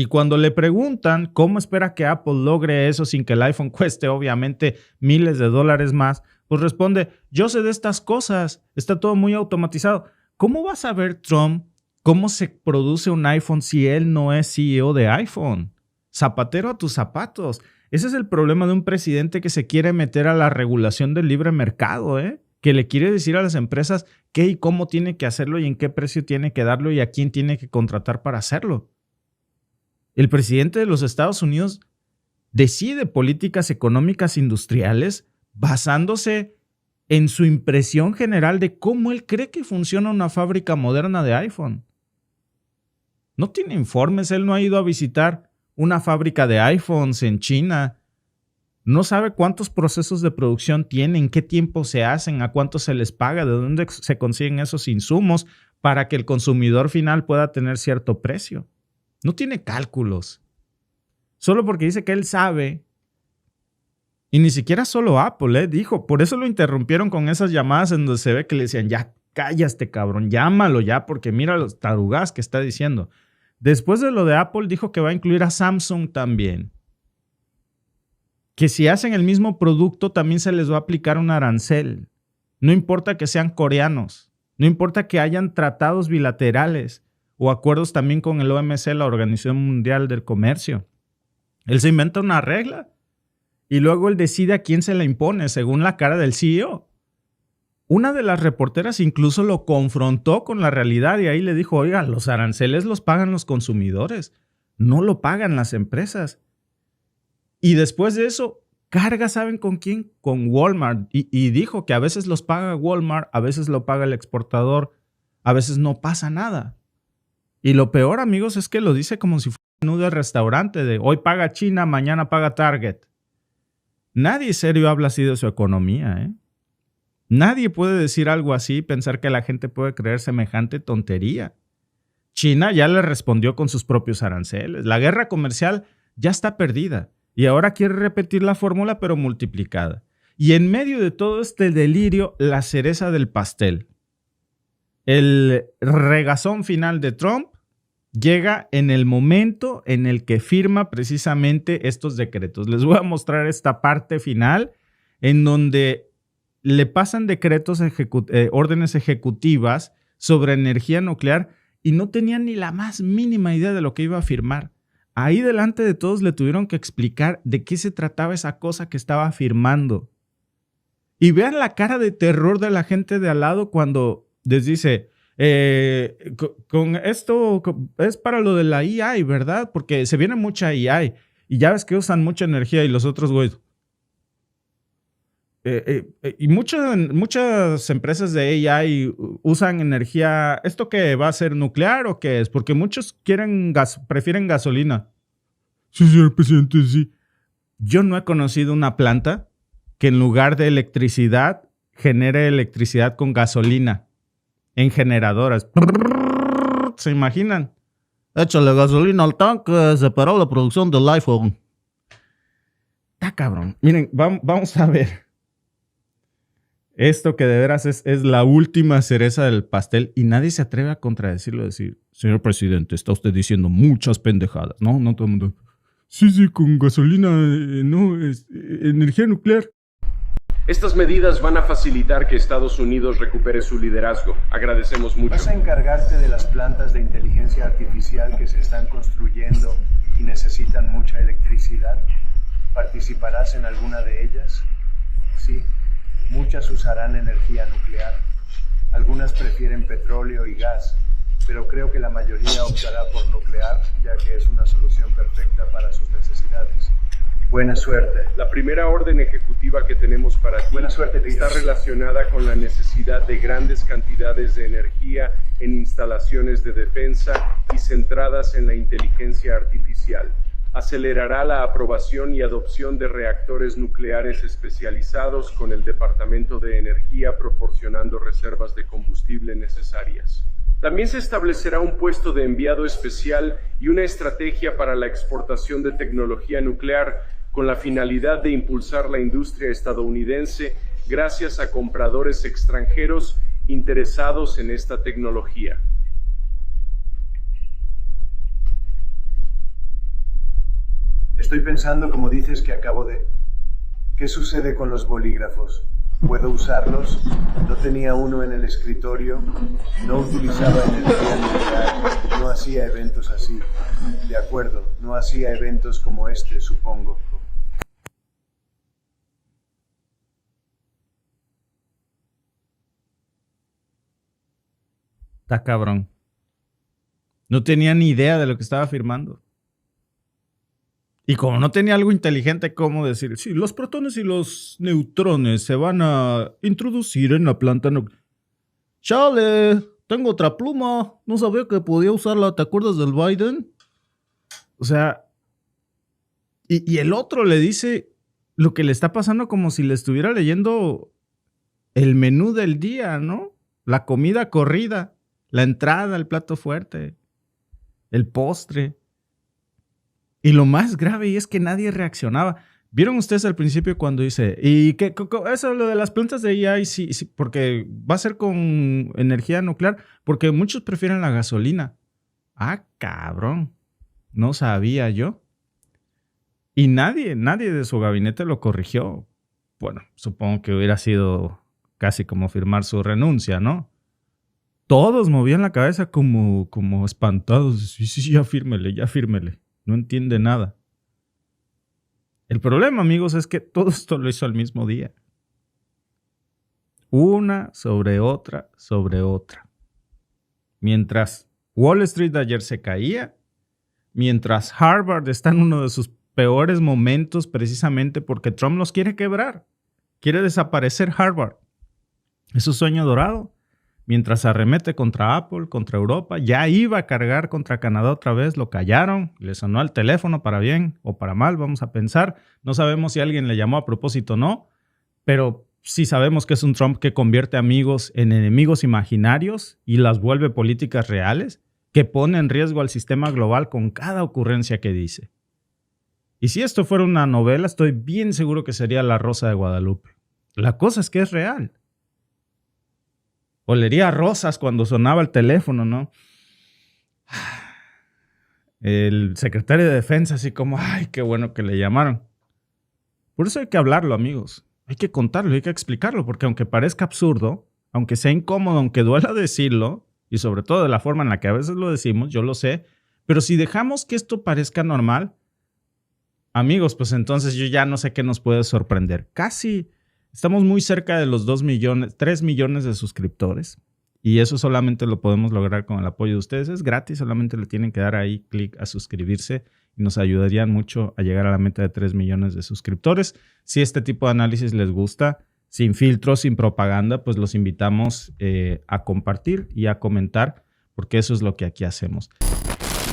Y cuando le preguntan cómo espera que Apple logre eso sin que el iPhone cueste obviamente miles de dólares más, pues responde, yo sé de estas cosas, está todo muy automatizado. ¿Cómo va a saber Trump cómo se produce un iPhone si él no es CEO de iPhone? Zapatero a tus zapatos. Ese es el problema de un presidente que se quiere meter a la regulación del libre mercado, que le quiere decir a las empresas qué y cómo tiene que hacerlo y en qué precio tiene que darlo y a quién tiene que contratar para hacerlo. El presidente de los Estados Unidos decide políticas económicas industriales basándose en su impresión general de cómo él cree que funciona una fábrica moderna de iPhone. No tiene informes, él no ha ido a visitar una fábrica de iPhones en China. No sabe cuántos procesos de producción tienen, qué tiempo se hacen, a cuánto se les paga, de dónde se consiguen esos insumos para que el consumidor final pueda tener cierto precio. No tiene cálculos. Solo porque dice que él sabe. Y ni siquiera solo Apple, dijo. Por eso lo interrumpieron con esas llamadas en donde se ve que le decían, ya cállate, cabrón, llámalo ya, porque mira los tarugas que está diciendo. Después de lo de Apple, dijo que va a incluir a Samsung también. Que si hacen el mismo producto, también se les va a aplicar un arancel. No importa que sean coreanos. No importa que hayan tratados bilaterales o acuerdos también con el OMC, la Organización Mundial del Comercio. Él se inventa una regla y luego él decide a quién se la impone según la cara del CEO. Una de las reporteras incluso lo confrontó con la realidad y ahí le dijo, oiga, los aranceles los pagan los consumidores, no lo pagan las empresas. Y después de eso, carga, ¿saben con quién? Con Walmart. Y dijo que a veces los paga Walmart, a veces lo paga el exportador, a veces no pasa nada. Y lo peor, amigos, es que lo dice como si fuera un menú de restaurante de hoy paga China, mañana paga Target. Nadie serio habla así de su economía, Nadie puede decir algo así y pensar que la gente puede creer semejante tontería. China ya le respondió con sus propios aranceles. La guerra comercial ya está perdida y ahora quiere repetir la fórmula pero multiplicada. Y en medio de todo este delirio, la cereza del pastel. El regazón final de Trump llega en el momento en el que firma precisamente estos decretos. Les voy a mostrar esta parte final en donde le pasan decretos, órdenes ejecutivas sobre energía nuclear y no tenían ni la más mínima idea de lo que iba a firmar. Ahí delante de todos le tuvieron que explicar de qué se trataba esa cosa que estaba firmando. Y vean la cara de terror de la gente de al lado cuando les dice, con esto es para lo de la AI, ¿verdad? Porque se viene mucha AI y ya ves que usan mucha energía y los otros güeyes. Y muchas empresas de AI usan energía. ¿Esto qué va a ser nuclear o qué es? Porque muchos prefieren gasolina. Sí, señor presidente, sí. Yo no he conocido una planta que en lugar de electricidad genere electricidad con gasolina en generadoras. ¿Se imaginan? Échale gasolina al tanque, se paró la producción del iPhone. Está cabrón. Miren, vamos a ver. Esto que de veras es la última cereza del pastel y nadie se atreve a contradecirlo, decir, señor presidente, está usted diciendo muchas pendejadas, ¿no? No todo el mundo. Sí, con gasolina, no, es energía nuclear. Estas medidas van a facilitar que Estados Unidos recupere su liderazgo. Agradecemos mucho. ¿Vas a encargarte de las plantas de inteligencia artificial que se están construyendo y necesitan mucha electricidad? ¿Participarás en alguna de ellas? Sí. Muchas usarán energía nuclear. Algunas prefieren petróleo y gas, pero creo que la mayoría optará por nuclear, ya que es una solución perfecta para sus necesidades. Buena suerte. La primera orden ejecutiva que tenemos para ti Buena suerte, está relacionada con la necesidad de grandes cantidades de energía en instalaciones de defensa y centradas en la inteligencia artificial. Acelerará la aprobación y adopción de reactores nucleares especializados con el Departamento de Energía proporcionando reservas de combustible necesarias. También se establecerá un puesto de enviado especial y una estrategia para la exportación de tecnología nuclear con la finalidad de impulsar la industria estadounidense gracias a compradores extranjeros interesados en esta tecnología. Estoy pensando, como dices, que acabo de... ¿Qué sucede con los bolígrafos? ¿Puedo usarlos? No tenía uno en el escritorio, no utilizaba energía nuclear, no hacía eventos así. De acuerdo, no hacía eventos como este, supongo. Está cabrón. No tenía ni idea de lo que estaba firmando. Y como no tenía algo inteligente, ¿cómo decir? Sí, los protones y los neutrones se van a introducir en la planta nuclear. ¡Chale! Tengo otra pluma. No sabía que podía usarla. ¿Te acuerdas del Biden? O sea... Y el otro le dice lo que le está pasando como si le estuviera leyendo el menú del día, ¿no? La comida corrida, la entrada, el plato fuerte, el postre. Y lo más grave es que nadie reaccionaba. ¿Vieron ustedes al principio cuando dice, y que eso lo de las plantas de AI, sí, porque va a ser con energía nuclear, porque muchos prefieren la gasolina? Ah, cabrón, no sabía yo. Y nadie de su gabinete lo corrigió. Bueno, supongo que hubiera sido casi como firmar su renuncia, ¿no? Todos movían la cabeza como espantados. Sí, ya fírmele. No entiende nada. El problema, amigos, es que todo esto lo hizo al mismo día. Una sobre otra. Mientras Wall Street de ayer se caía, mientras Harvard está en uno de sus peores momentos precisamente porque Trump los quiere quebrar. Quiere desaparecer Harvard. Es su sueño dorado. Mientras arremete contra Apple, contra Europa, ya iba a cargar contra Canadá otra vez, lo callaron, le sonó al teléfono para bien o para mal, vamos a pensar. No sabemos si alguien le llamó a propósito o no, pero sí sabemos que es un Trump que convierte amigos en enemigos imaginarios y las vuelve políticas reales, que pone en riesgo al sistema global con cada ocurrencia que dice. Y si esto fuera una novela, estoy bien seguro que sería La Rosa de Guadalupe. La cosa es que es real. Olería a rosas cuando sonaba el teléfono, ¿no? El secretario de Defensa así como, ay, qué bueno que le llamaron. Por eso hay que hablarlo, amigos. Hay que contarlo, hay que explicarlo, porque aunque parezca absurdo, aunque sea incómodo, aunque duela decirlo, y sobre todo de la forma en la que a veces lo decimos, yo lo sé, pero si dejamos que esto parezca normal, amigos, pues entonces yo ya no sé qué nos puede sorprender. Casi... Estamos muy cerca de los 3 millones de suscriptores y eso solamente lo podemos lograr con el apoyo de ustedes. Es gratis, solamente le tienen que dar ahí clic a suscribirse y nos ayudarían mucho a llegar a la meta de 3 millones de suscriptores. Si este tipo de análisis les gusta, sin filtros, sin propaganda, pues los invitamos a compartir y a comentar porque eso es lo que aquí hacemos.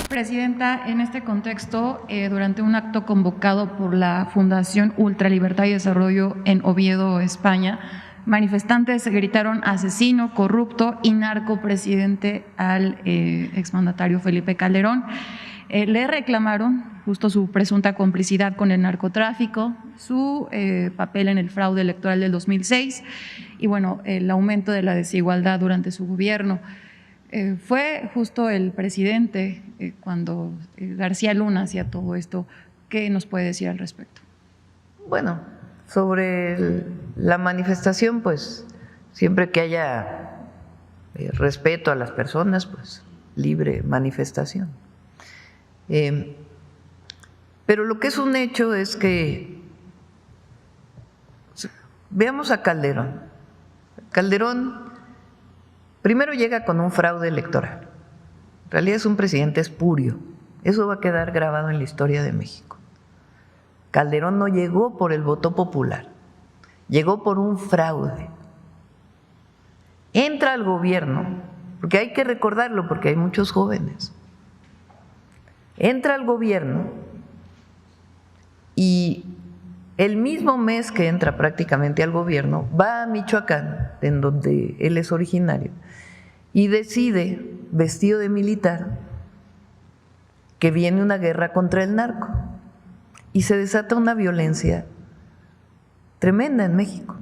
Presidenta, en este contexto, durante un acto convocado por la Fundación Ultralibertad y Desarrollo en Oviedo, España, manifestantes gritaron asesino, corrupto y narcopresidente al exmandatario Felipe Calderón. Le reclamaron justo su presunta complicidad con el narcotráfico, su papel en el fraude electoral del 2006 y, bueno, el aumento de la desigualdad durante su gobierno. Fue justo el presidente cuando García Luna hacía todo esto. ¿Qué nos puede decir al respecto? Bueno, sobre la manifestación, pues siempre que haya respeto a las personas, pues libre manifestación. Pero lo que es un hecho es que veamos a Calderón. Calderón primero llega con un fraude electoral. En realidad es un presidente espurio. Eso va a quedar grabado en la historia de México. Calderón no llegó por el voto popular, llegó por un fraude. Entra al gobierno, porque hay que recordarlo, porque hay muchos jóvenes. Entra al gobierno y el mismo mes que entra prácticamente al gobierno, va a Michoacán, en donde él es originario, y decide, vestido de militar, que viene una guerra contra el narco. Y se desata una violencia tremenda en México,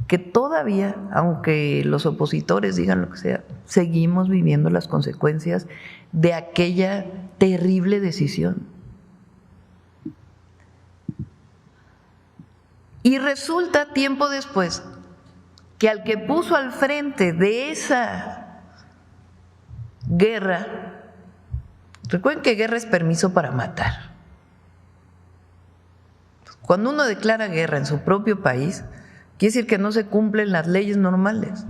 que todavía, aunque los opositores digan lo que sea, seguimos viviendo las consecuencias de aquella terrible decisión. Y resulta tiempo después que al que puso al frente de esa guerra, recuerden que guerra es permiso para matar. Cuando uno declara guerra en su propio país, quiere decir que no se cumplen las leyes normales,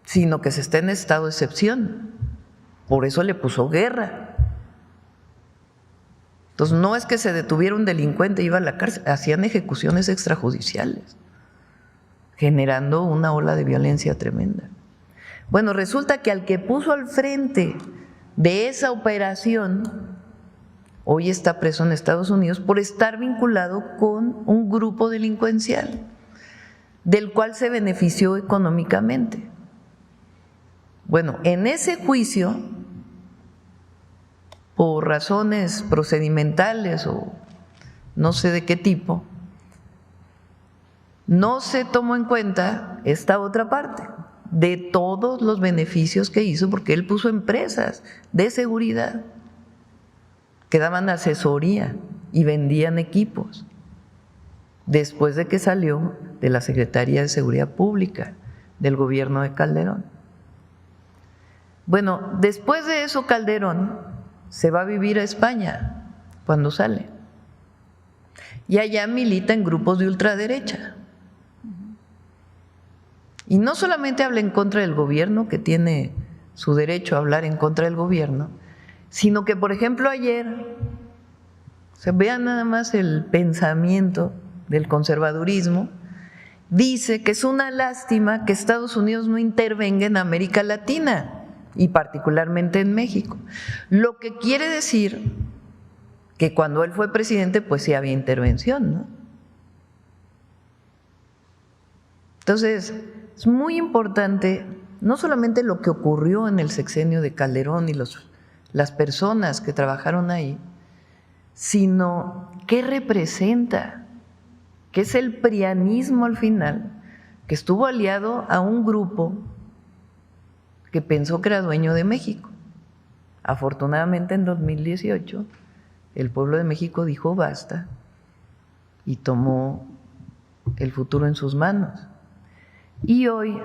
sino que se está en estado de excepción. Por eso le puso guerra. Entonces no es que se detuviera un delincuente y iba a la cárcel, hacían ejecuciones extrajudiciales, generando una ola de violencia tremenda. Bueno, resulta que al que puso al frente de esa operación, hoy está preso en Estados Unidos por estar vinculado con un grupo delincuencial, del cual se benefició económicamente. Bueno, en ese juicio, por razones procedimentales o no sé de qué tipo, no se tomó en cuenta esta otra parte de todos los beneficios que hizo, porque él puso empresas de seguridad que daban asesoría y vendían equipos después de que salió de la Secretaría de Seguridad Pública del gobierno de Calderón. Bueno, después de eso Calderón se va a vivir a España cuando sale y allá milita en grupos de ultraderecha. Y no solamente habla en contra del gobierno, que tiene su derecho a hablar en contra del gobierno, sino que, por ejemplo, ayer, se vea nada más el pensamiento del conservadurismo, dice que es una lástima que Estados Unidos no intervenga en América Latina y particularmente en México. Lo que quiere decir que cuando él fue presidente, pues sí había intervención, ¿no? Entonces, es muy importante no solamente lo que ocurrió en el sexenio de Calderón y las personas que trabajaron ahí, sino qué representa, qué es el prianismo al final, que estuvo aliado a un grupo que pensó que era dueño de México. Afortunadamente en 2018 el pueblo de México dijo basta y tomó el futuro en sus manos. Y hoy,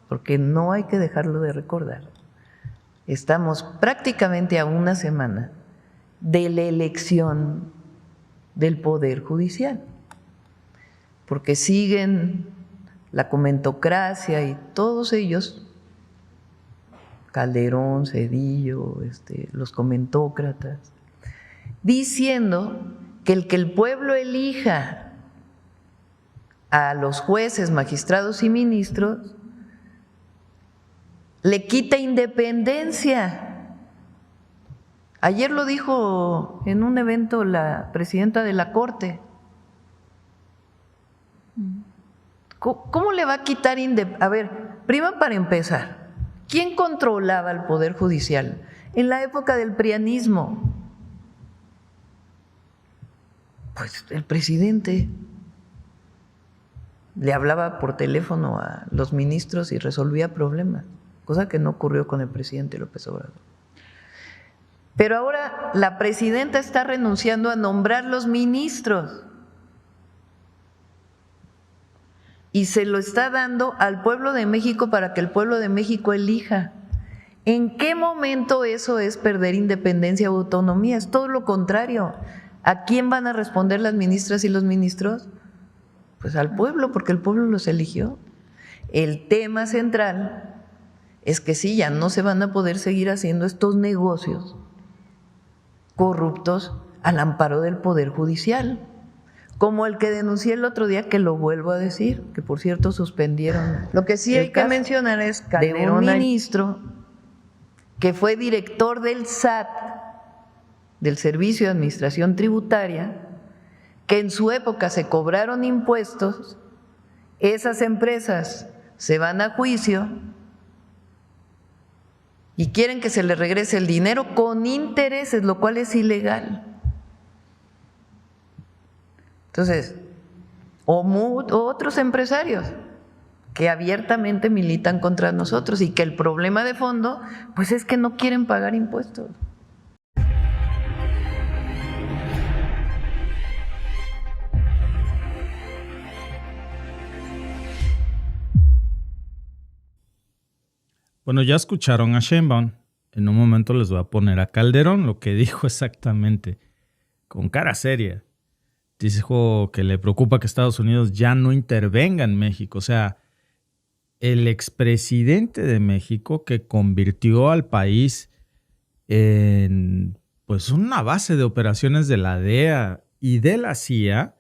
porque no hay que dejarlo de recordar, estamos prácticamente a una semana de la elección del Poder Judicial, porque siguen la comentocracia y todos ellos, Calderón, Zedillo, los comentócratas, diciendo que el pueblo elija a los jueces, magistrados y ministros le quita independencia. Ayer lo dijo en un evento la presidenta de la Corte. ¿Cómo le va a quitar independencia? A ver, primero para empezar, ¿quién controlaba el Poder Judicial en la época del prianismo? Pues el presidente. Le hablaba por teléfono a los ministros y resolvía problemas, cosa que no ocurrió con el presidente López Obrador. Pero ahora la presidenta está renunciando a nombrar los ministros y se lo está dando al pueblo de México para que el pueblo de México elija. ¿En qué momento eso es perder independencia o autonomía? Es todo lo contrario. ¿A quién van a responder las ministras y los ministros? Pues al pueblo, porque el pueblo los eligió. El tema central es que sí, ya no se van a poder seguir haciendo estos negocios corruptos al amparo del Poder Judicial, como el que denuncié el otro día, que lo vuelvo a decir, que por cierto suspendieron. Lo que sí hay que mencionar es Calderón, de un ministro que fue director del SAT, del Servicio de Administración Tributaria, que en su época se cobraron impuestos, esas empresas se van a juicio y quieren que se les regrese el dinero con intereses, lo cual es ilegal. Entonces, o otros empresarios que abiertamente militan contra nosotros y que el problema de fondo pues es que no quieren pagar impuestos. Bueno, ya escucharon a Sheinbaum. En un momento les voy a poner a Calderón lo que dijo exactamente, con cara seria. Dijo que le preocupa que Estados Unidos ya no intervenga en México. O sea, el expresidente de México que convirtió al país en pues una base de operaciones de la DEA y de la CIA,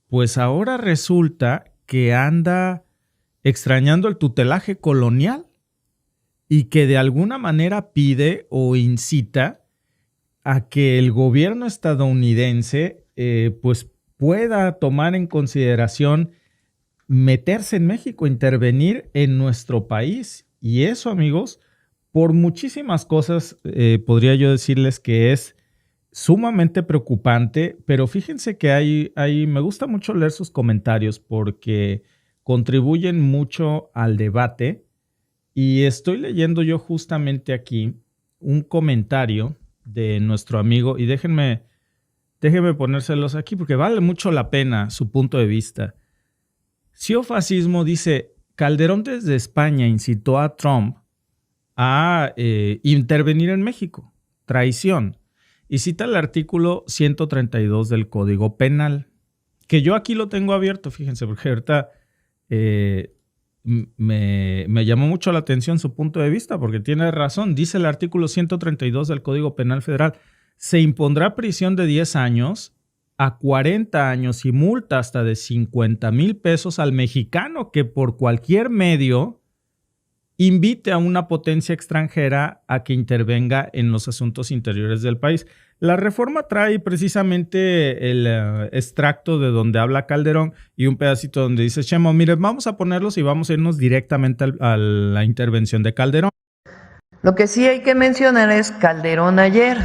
pues ahora resulta que anda extrañando el tutelaje colonial y que de alguna manera pide o incita a que el gobierno estadounidense pues pueda tomar en consideración meterse en México, intervenir en nuestro país. Y eso, amigos, por muchísimas cosas podría yo decirles que es sumamente preocupante, pero fíjense que me gusta mucho leer sus comentarios porque contribuyen mucho al debate. Y estoy leyendo yo justamente aquí un comentario de nuestro amigo, y déjenme ponérselos aquí porque vale mucho la pena su punto de vista. Ciofascismo dice, Calderón desde España incitó a Trump a intervenir en México, traición, y cita el artículo 132 del Código Penal, que yo aquí lo tengo abierto, fíjense, porque ahorita me llamó mucho la atención su punto de vista, porque tiene razón. Dice el artículo 132 del Código Penal Federal, se impondrá prisión de 10 años a 40 años y multa hasta de 50,000 pesos al mexicano que por cualquier medio invite a una potencia extranjera a que intervenga en los asuntos interiores del país. La reforma trae precisamente el extracto de donde habla Calderón y un pedacito donde dice Sheinbaum, miren, vamos a ponerlos y vamos a irnos directamente a la intervención de Calderón. Lo que sí hay que mencionar es Calderón ayer.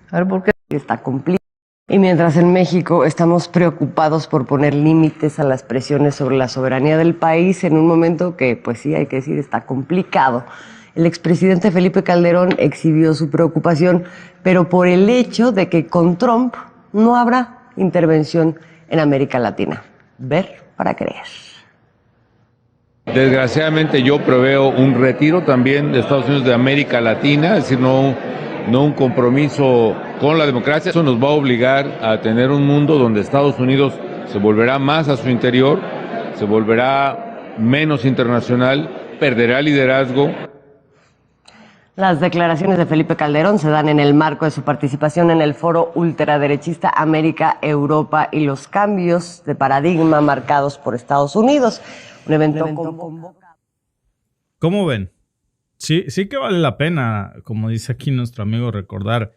A ver, ¿por qué? Está cumplido. Y mientras en México estamos preocupados por poner límites a las presiones sobre la soberanía del país en un momento que, pues sí, hay que decir, está complicado. El expresidente Felipe Calderón exhibió su preocupación, pero por el hecho de que con Trump no habrá intervención en América Latina. Ver para creer. Desgraciadamente yo preveo un retiro también de Estados Unidos de América Latina, es decir, no un compromiso con la democracia. Eso nos va a obligar a tener un mundo donde Estados Unidos se volverá más a su interior, se volverá menos internacional, perderá liderazgo. Las declaraciones de Felipe Calderón se dan en el marco de su participación en el foro ultraderechista América, Europa y los cambios de paradigma marcados por Estados Unidos. Un evento convocado. ¿Cómo ven? Sí que vale la pena, como dice aquí nuestro amigo, recordar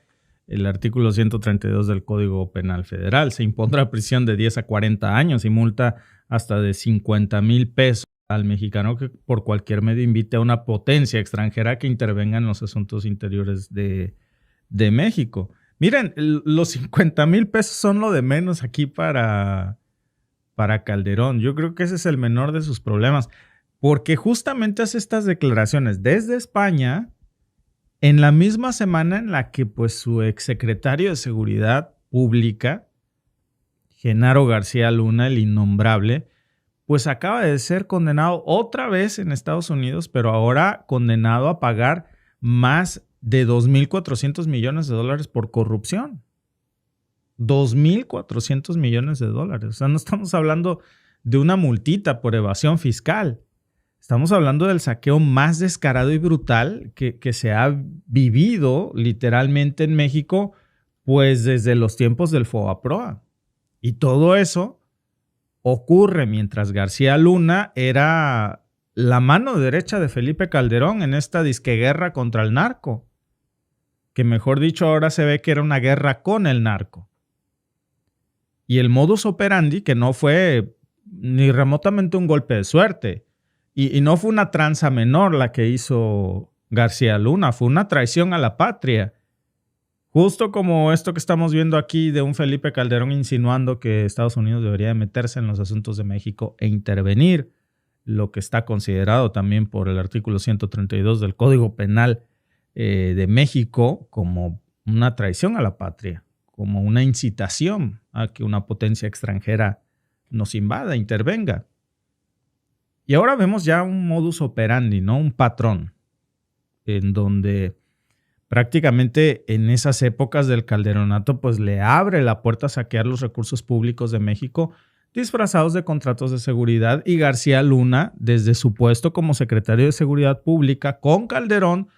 el artículo 132 del Código Penal Federal. Se impondrá prisión de 10 a 40 años y multa hasta de 50,000 pesos al mexicano que por cualquier medio invite a una potencia extranjera que intervenga en los asuntos interiores de México. Miren, los 50,000 pesos son lo de menos aquí para Calderón. Yo creo que ese es el menor de sus problemas, porque justamente hace estas declaraciones desde España en la misma semana en la que pues su exsecretario de Seguridad Pública, Genaro García Luna, el innombrable, pues acaba de ser condenado otra vez en Estados Unidos, pero ahora condenado a pagar más de 2,400 millones de dólares por corrupción. 2,400 millones de dólares. O sea, no estamos hablando de una multita por evasión fiscal. Estamos hablando del saqueo más descarado y brutal que se ha vivido literalmente en México, pues desde los tiempos del FOBAPROA. Y todo eso ocurre mientras García Luna era la mano derecha de Felipe Calderón en esta disqueguerra contra el narco, que mejor dicho ahora se ve que era una guerra con el narco. Y el modus operandi, que no fue ni remotamente un golpe de suerte, y no fue una tranza menor la que hizo García Luna, fue una traición a la patria. Justo como esto que estamos viendo aquí de un Felipe Calderón insinuando que Estados Unidos debería de meterse en los asuntos de México e intervenir, lo que está considerado también por el artículo 132 del Código Penal de México como una traición a la patria, como una incitación a que una potencia extranjera nos invada, intervenga. Y ahora vemos ya un modus operandi, ¿no? Un patrón, en donde prácticamente en esas épocas del calderonato, pues le abre la puerta a saquear los recursos públicos de México disfrazados de contratos de seguridad, y García Luna, desde su puesto como secretario de Seguridad Pública con Calderón,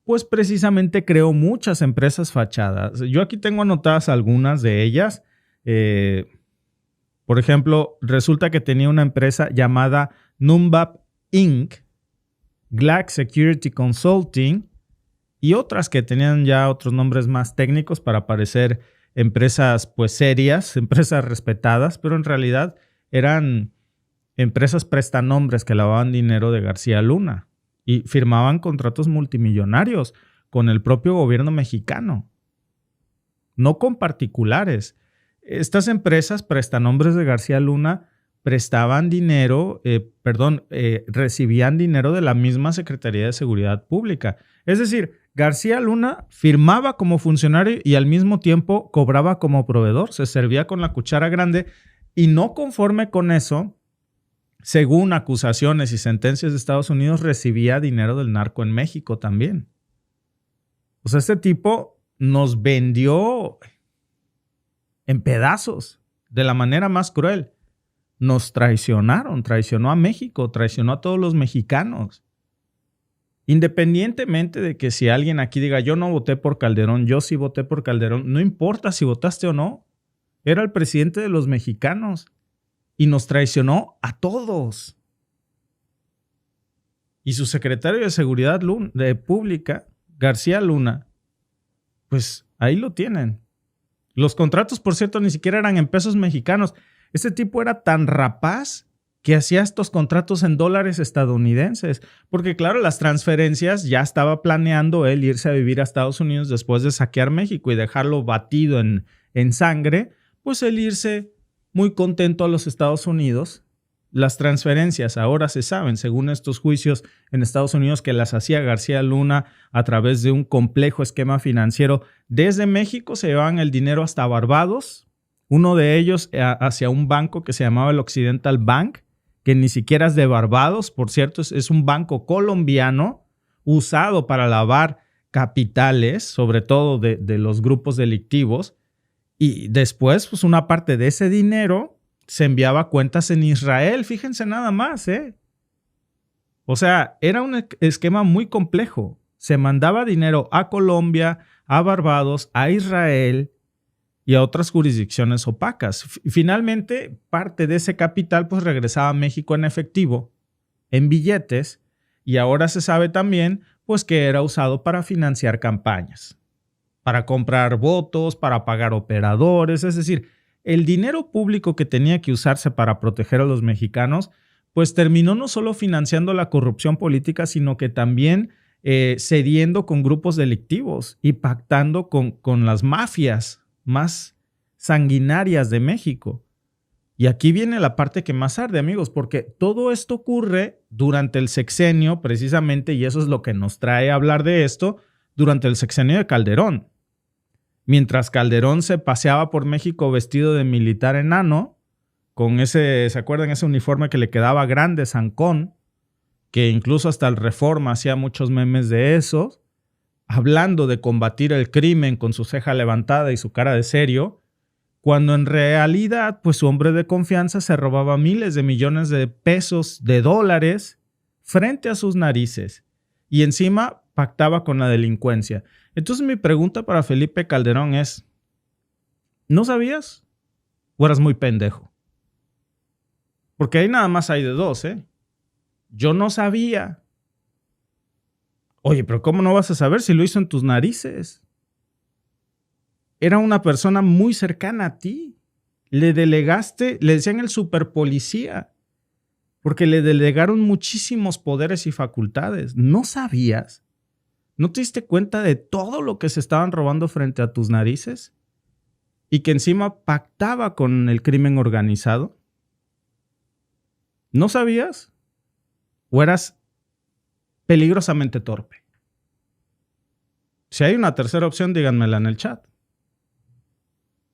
pues precisamente creó muchas empresas fachadas. Yo aquí tengo anotadas algunas de ellas. Por ejemplo, resulta que tenía una empresa llamada Numbap Inc., Glac Security Consulting y otras que tenían ya otros nombres más técnicos para parecer empresas pues serias, empresas respetadas, pero en realidad eran empresas prestanombres que lavaban dinero de García Luna y firmaban contratos multimillonarios con el propio gobierno mexicano, no con particulares. Estas empresas prestanombres de García Luna prestaban dinero, recibían dinero de la misma Secretaría de Seguridad Pública. Es decir, García Luna firmaba como funcionario y al mismo tiempo cobraba como proveedor, se servía con la cuchara grande, y no conforme con eso, según acusaciones y sentencias de Estados Unidos, recibía dinero del narco en México también. O sea, este tipo nos vendió en pedazos de la manera más cruel. Nos traicionaron, traicionó a México, traicionó a todos los mexicanos. Independientemente de que si alguien aquí diga yo no voté por Calderón, yo sí voté por Calderón, no importa si votaste o no, era el presidente de los mexicanos y nos traicionó a todos. Y su secretario de Seguridad Pública, García Luna, pues ahí lo tienen. Los contratos, por cierto, ni siquiera eran en pesos mexicanos. Este tipo era tan rapaz que hacía estos contratos en dólares estadounidenses. Porque claro, las transferencias ya estaba planeando él irse a vivir a Estados Unidos después de saquear México y dejarlo batido en sangre. Pues él irse muy contento a los Estados Unidos. Las transferencias ahora se saben, según estos juicios en Estados Unidos, que las hacía García Luna a través de un complejo esquema financiero. Desde México se llevaban el dinero hasta Barbados, uno de ellos hacia un banco que se llamaba el Occidental Bank, que ni siquiera es de Barbados, por cierto, es un banco colombiano usado para lavar capitales, sobre todo de los grupos delictivos, y después pues una parte de ese dinero se enviaba a cuentas en Israel, fíjense nada más, O sea, era un esquema muy complejo. Se mandaba dinero a Colombia, a Barbados, a Israel y a otras jurisdicciones opacas. Finalmente, parte de ese capital pues regresaba a México en efectivo, en billetes, y ahora se sabe también pues que era usado para financiar campañas, para comprar votos, para pagar operadores, es decir, el dinero público que tenía que usarse para proteger a los mexicanos, pues terminó no solo financiando la corrupción política, sino que también cediendo con grupos delictivos y pactando con las mafias más sanguinarias de México. Y aquí viene la parte que más arde, amigos, porque todo esto ocurre durante el sexenio, precisamente, y eso es lo que nos trae a hablar de esto, durante el sexenio de Calderón. Mientras Calderón se paseaba por México vestido de militar enano, con ese, ¿se acuerdan? Ese uniforme que le quedaba grande, zancón, que incluso hasta el Reforma hacía muchos memes de eso, hablando de combatir el crimen con su ceja levantada y su cara de serio, cuando en realidad, pues su hombre de confianza se robaba miles de millones de pesos, de dólares, frente a sus narices, y encima pactaba con la delincuencia. Entonces mi pregunta para Felipe Calderón es, ¿no sabías o eras muy pendejo? Porque ahí nada más hay de dos, Yo no sabía. Oye, pero ¿cómo no vas a saber si lo hizo en tus narices? Era una persona muy cercana a ti. Le delegaste, le decían el superpolicía, porque le delegaron muchísimos poderes y facultades. ¿No sabías? ¿No te diste cuenta de todo lo que se estaban robando frente a tus narices? Y que encima pactaba con el crimen organizado. ¿No sabías? ¿O eras peligrosamente torpe? Si hay una tercera opción, díganmela en el chat.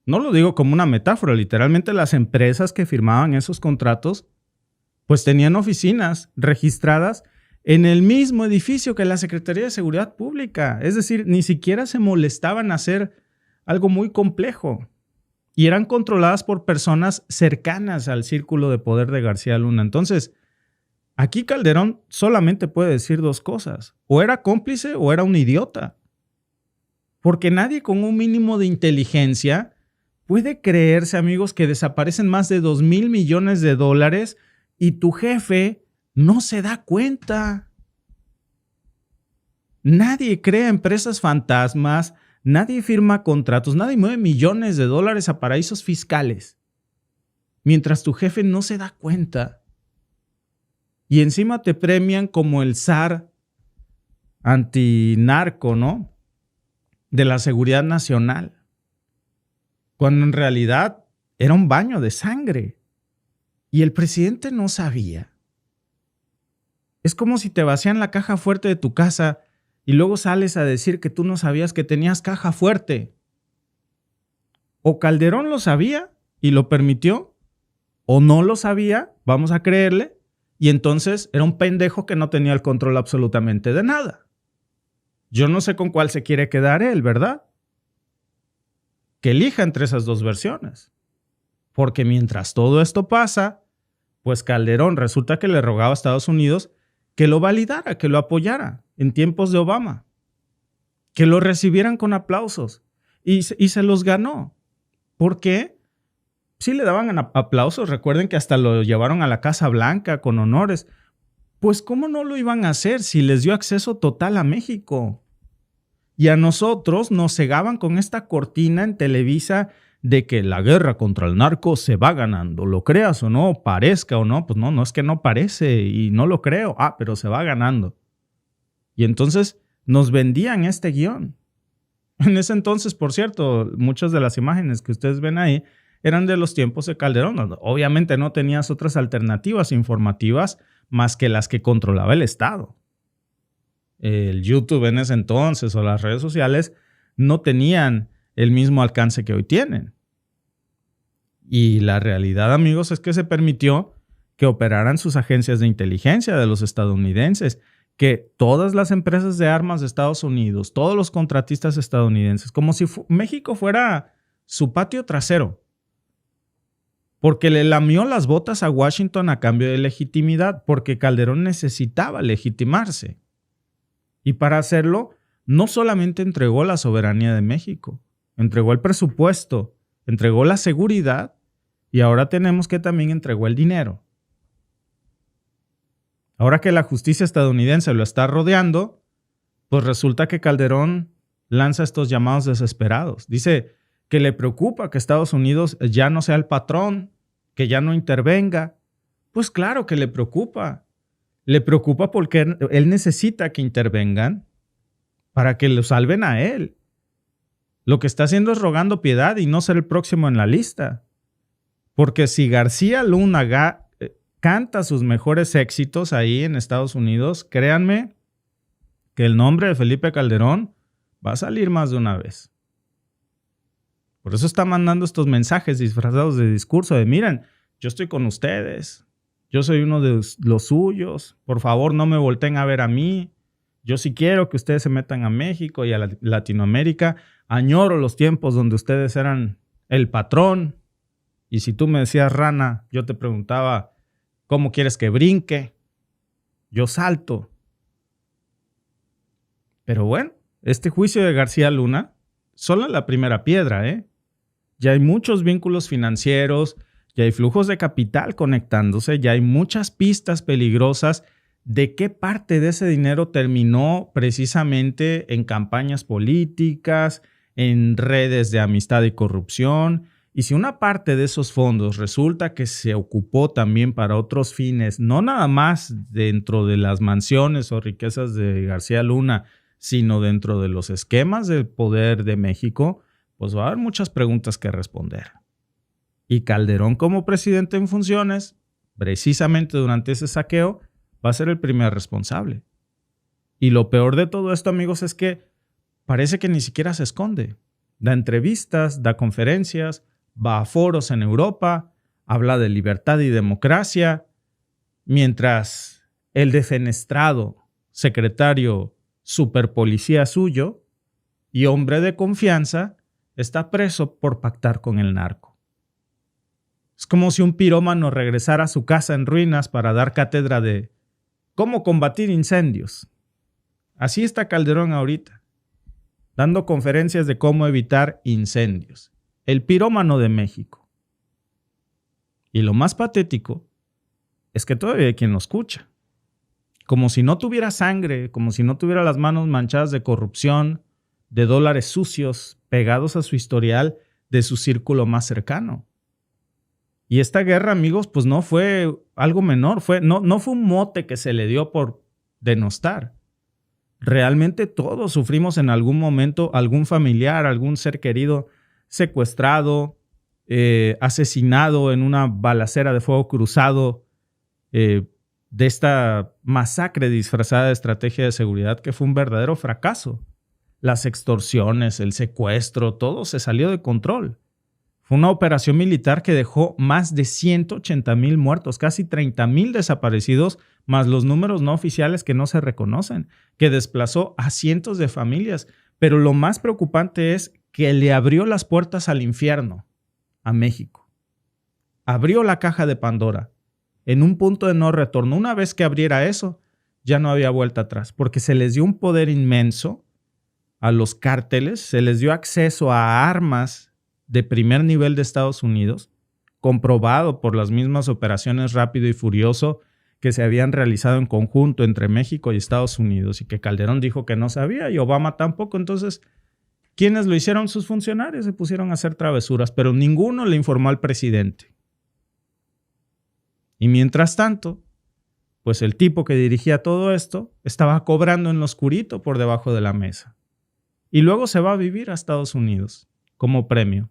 No lo digo como una metáfora, literalmente las empresas que firmaban esos contratos pues tenían oficinas registradas en el mismo edificio que la Secretaría de Seguridad Pública. Es decir, ni siquiera se molestaban a hacer algo muy complejo. Y eran controladas por personas cercanas al círculo de poder de García Luna. Entonces, aquí Calderón solamente puede decir dos cosas. O era cómplice o era un idiota. Porque nadie con un mínimo de inteligencia puede creerse, amigos, que desaparecen más de $2,000 millones y tu jefe no se da cuenta. Nadie crea empresas fantasmas, nadie firma contratos, nadie mueve millones de dólares a paraísos fiscales, mientras tu jefe no se da cuenta. Y encima te premian como el zar antinarco, ¿no? De la seguridad nacional. Cuando en realidad era un baño de sangre. Y el presidente no sabía. Es como si te vacían la caja fuerte de tu casa y luego sales a decir que tú no sabías que tenías caja fuerte. O Calderón lo sabía y lo permitió, o no lo sabía, vamos a creerle, y entonces era un pendejo que no tenía el control absolutamente de nada. Yo no sé con cuál se quiere quedar él, ¿verdad? Que elija entre esas dos versiones. Porque mientras todo esto pasa, pues Calderón resulta que le rogaba a Estados Unidos que lo validara, que lo apoyara en tiempos de Obama, que lo recibieran con aplausos y se los ganó. ¿Por qué? Sí le daban aplausos, recuerden que hasta lo llevaron a la Casa Blanca con honores. Pues ¿cómo no lo iban a hacer si les dio acceso total a México? Y a nosotros nos cegaban con esta cortina en Televisa de que la guerra contra el narco se va ganando. Lo creas o no, parezca o no, pues no es que no parece y no lo creo. Pero se va ganando. Y entonces nos vendían este guión. En ese entonces, por cierto, muchas de las imágenes que ustedes ven ahí eran de los tiempos de Calderón. Obviamente no tenías otras alternativas informativas más que las que controlaba el Estado. El YouTube en ese entonces o las redes sociales no tenían el mismo alcance que hoy tienen. Y la realidad, amigos, es que se permitió que operaran sus agencias de inteligencia de los estadounidenses, que todas las empresas de armas de Estados Unidos, todos los contratistas estadounidenses, como si México fuera su patio trasero, porque le lamió las botas a Washington a cambio de legitimidad, porque Calderón necesitaba legitimarse. Y para hacerlo, no solamente entregó la soberanía de México, entregó el presupuesto, entregó la seguridad y ahora tenemos que también entregó el dinero. Ahora que la justicia estadounidense lo está rodeando, pues resulta que Calderón lanza estos llamados desesperados. Dice que le preocupa que Estados Unidos ya no sea el patrón, que ya no intervenga. Pues claro que le preocupa. Le preocupa porque él necesita que intervengan para que lo salven a él. Lo que está haciendo es rogando piedad y no ser el próximo en la lista. Porque si García Luna canta sus mejores éxitos ahí en Estados Unidos, créanme que el nombre de Felipe Calderón va a salir más de una vez. Por eso está mandando estos mensajes disfrazados de discurso de miren, yo estoy con ustedes, yo soy uno de los suyos, por favor no me volteen a ver a mí, yo sí quiero que ustedes se metan a México y a Latinoamérica, añoro los tiempos donde ustedes eran el patrón y si tú me decías rana, yo te preguntaba ¿cómo quieres que brinque? Yo salto. Pero bueno, este juicio de García Luna, solo la primera piedra, ¿eh? Ya hay muchos vínculos financieros, ya hay flujos de capital conectándose, ya hay muchas pistas peligrosas de qué parte de ese dinero terminó precisamente en campañas políticas, en redes de amistad y corrupción. Y si una parte de esos fondos resulta que se ocupó también para otros fines, no nada más dentro de las mansiones o riquezas de García Luna, sino dentro de los esquemas de poder de México, pues va a haber muchas preguntas que responder. Y Calderón como presidente en funciones, precisamente durante ese saqueo, va a ser el primer responsable. Y lo peor de todo esto, amigos, es que parece que ni siquiera se esconde. Da entrevistas, da conferencias, va a foros en Europa, habla de libertad y democracia, mientras el defenestrado secretario superpolicía suyo y hombre de confianza está preso por pactar con el narco. Es como si un pirómano regresara a su casa en ruinas para dar cátedra de cómo combatir incendios. Así está Calderón ahorita, dando conferencias de cómo evitar incendios. El pirómano de México. Y lo más patético es que todavía hay quien lo escucha. Como si no tuviera sangre, como si no tuviera las manos manchadas de corrupción, de dólares sucios pegados a su historial de su círculo más cercano. Y esta guerra, amigos, pues no fue algo menor, no fue un mote que se le dio por denostar. Realmente todos sufrimos en algún momento algún familiar, algún ser querido secuestrado, asesinado en una balacera de fuego cruzado, de esta masacre disfrazada de estrategia de seguridad que fue un verdadero fracaso. Las extorsiones, el secuestro, todo se salió de control. Fue una operación militar que dejó más de 180,000 muertos, casi 30,000 desaparecidos, más los números no oficiales que no se reconocen, que desplazó a cientos de familias. Pero lo más preocupante es que le abrió las puertas al infierno a México. Abrió la caja de Pandora en un punto de no retorno. Una vez que abriera eso, ya no había vuelta atrás, porque se les dio un poder inmenso a los cárteles, se les dio acceso a armas de primer nivel de Estados Unidos, comprobado por las mismas operaciones Rápido y Furioso que se habían realizado en conjunto entre México y Estados Unidos y que Calderón dijo que no sabía y Obama tampoco. Entonces, ¿quiénes lo hicieron? Sus funcionarios se pusieron a hacer travesuras, pero ninguno le informó al presidente. Y mientras tanto, pues el tipo que dirigía todo esto estaba cobrando en lo oscurito por debajo de la mesa. Y luego se va a vivir a Estados Unidos como premio.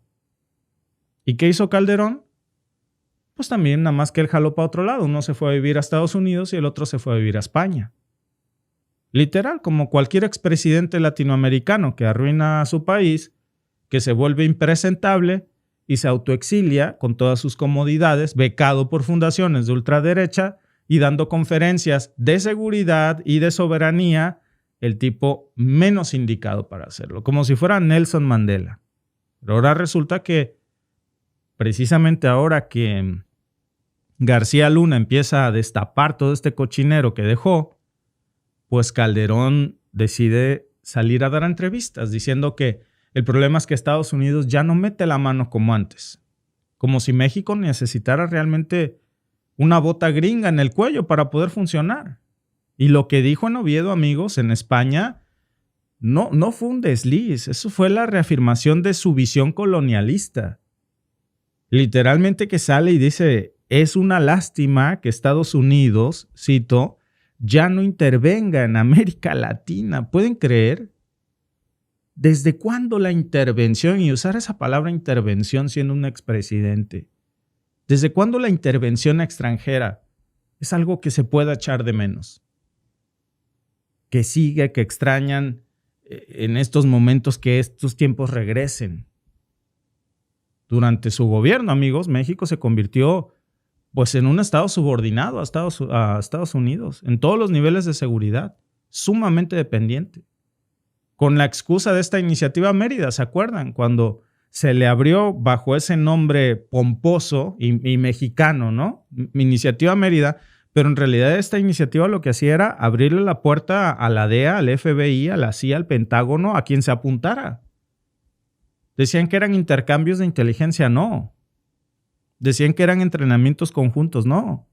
¿Y qué hizo Calderón? Pues también nada más que él jaló para otro lado. Uno se fue a vivir a Estados Unidos y el otro se fue a vivir a España. Literal, como cualquier expresidente latinoamericano que arruina a su país, que se vuelve impresentable y se autoexilia con todas sus comodidades, becado por fundaciones de ultraderecha y dando conferencias de seguridad y de soberanía, el tipo menos indicado para hacerlo, como si fuera Nelson Mandela. Pero ahora resulta que precisamente ahora que García Luna empieza a destapar todo este cochinero que dejó, pues Calderón decide salir a dar entrevistas diciendo que el problema es que Estados Unidos ya no mete la mano como antes, como si México necesitara realmente una bota gringa en el cuello para poder funcionar. Y lo que dijo en Oviedo, amigos, en España, no fue un desliz, eso fue la reafirmación de su visión colonialista. Literalmente que sale y dice, es una lástima que Estados Unidos, cito, ya no intervenga en América Latina. ¿Pueden creer? ¿Desde cuándo la intervención, y usar esa palabra intervención siendo un expresidente, desde cuándo la intervención extranjera es algo que se pueda echar de menos? Que sigue, que extrañan en estos momentos que estos tiempos regresen. Durante su gobierno, amigos, México se convirtió pues en un estado subordinado a Estados Unidos, en todos los niveles de seguridad, sumamente dependiente. Con la excusa de esta iniciativa Mérida, ¿se acuerdan? Cuando se le abrió bajo ese nombre pomposo y mexicano, ¿no? Iniciativa Mérida, pero en realidad esta iniciativa lo que hacía era abrirle la puerta a la DEA, al FBI, a la CIA, al Pentágono, a quien se apuntara. Decían que eran intercambios de inteligencia, no. Decían que eran entrenamientos conjuntos, no.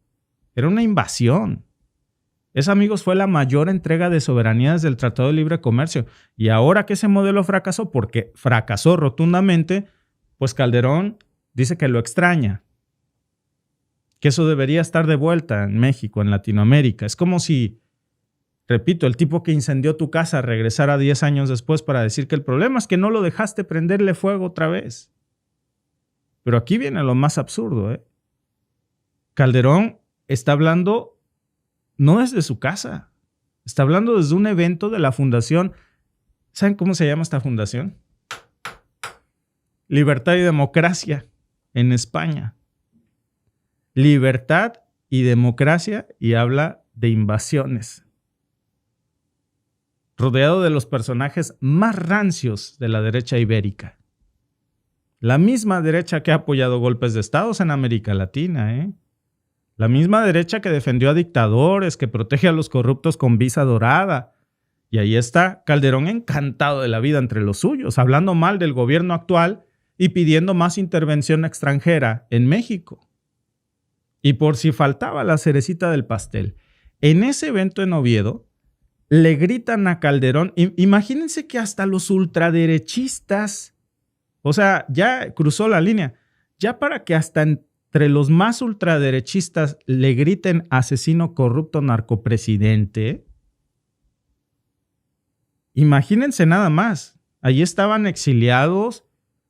Era una invasión. Esa, amigos, fue la mayor entrega de soberanía desde el Tratado de Libre Comercio. Y ahora que ese modelo fracasó, porque fracasó rotundamente, pues Calderón dice que lo extraña. Que eso debería estar de vuelta en México, en Latinoamérica. Es como si, repito, el tipo que incendió tu casa regresara 10 años después para decir que el problema es que no lo dejaste prenderle fuego otra vez. Pero aquí viene lo más absurdo, ¿eh? Calderón está hablando no desde su casa, está hablando desde un evento de la fundación. ¿Saben cómo se llama esta fundación? Libertad y Democracia en España. Libertad y democracia y habla de invasiones. Rodeado de los personajes más rancios de la derecha ibérica. La misma derecha que ha apoyado golpes de estados en América Latina, ¿eh? La misma derecha que defendió a dictadores, que protege a los corruptos con visa dorada. Y ahí está Calderón encantado de la vida entre los suyos, hablando mal del gobierno actual y pidiendo más intervención extranjera en México. Y por si faltaba la cerecita del pastel, en ese evento en Oviedo le gritan a Calderón, imagínense que hasta los ultraderechistas, o sea, ya cruzó la línea, ya para que hasta entre los más ultraderechistas le griten asesino corrupto narcopresidente. Imagínense nada más. Allí estaban exiliados,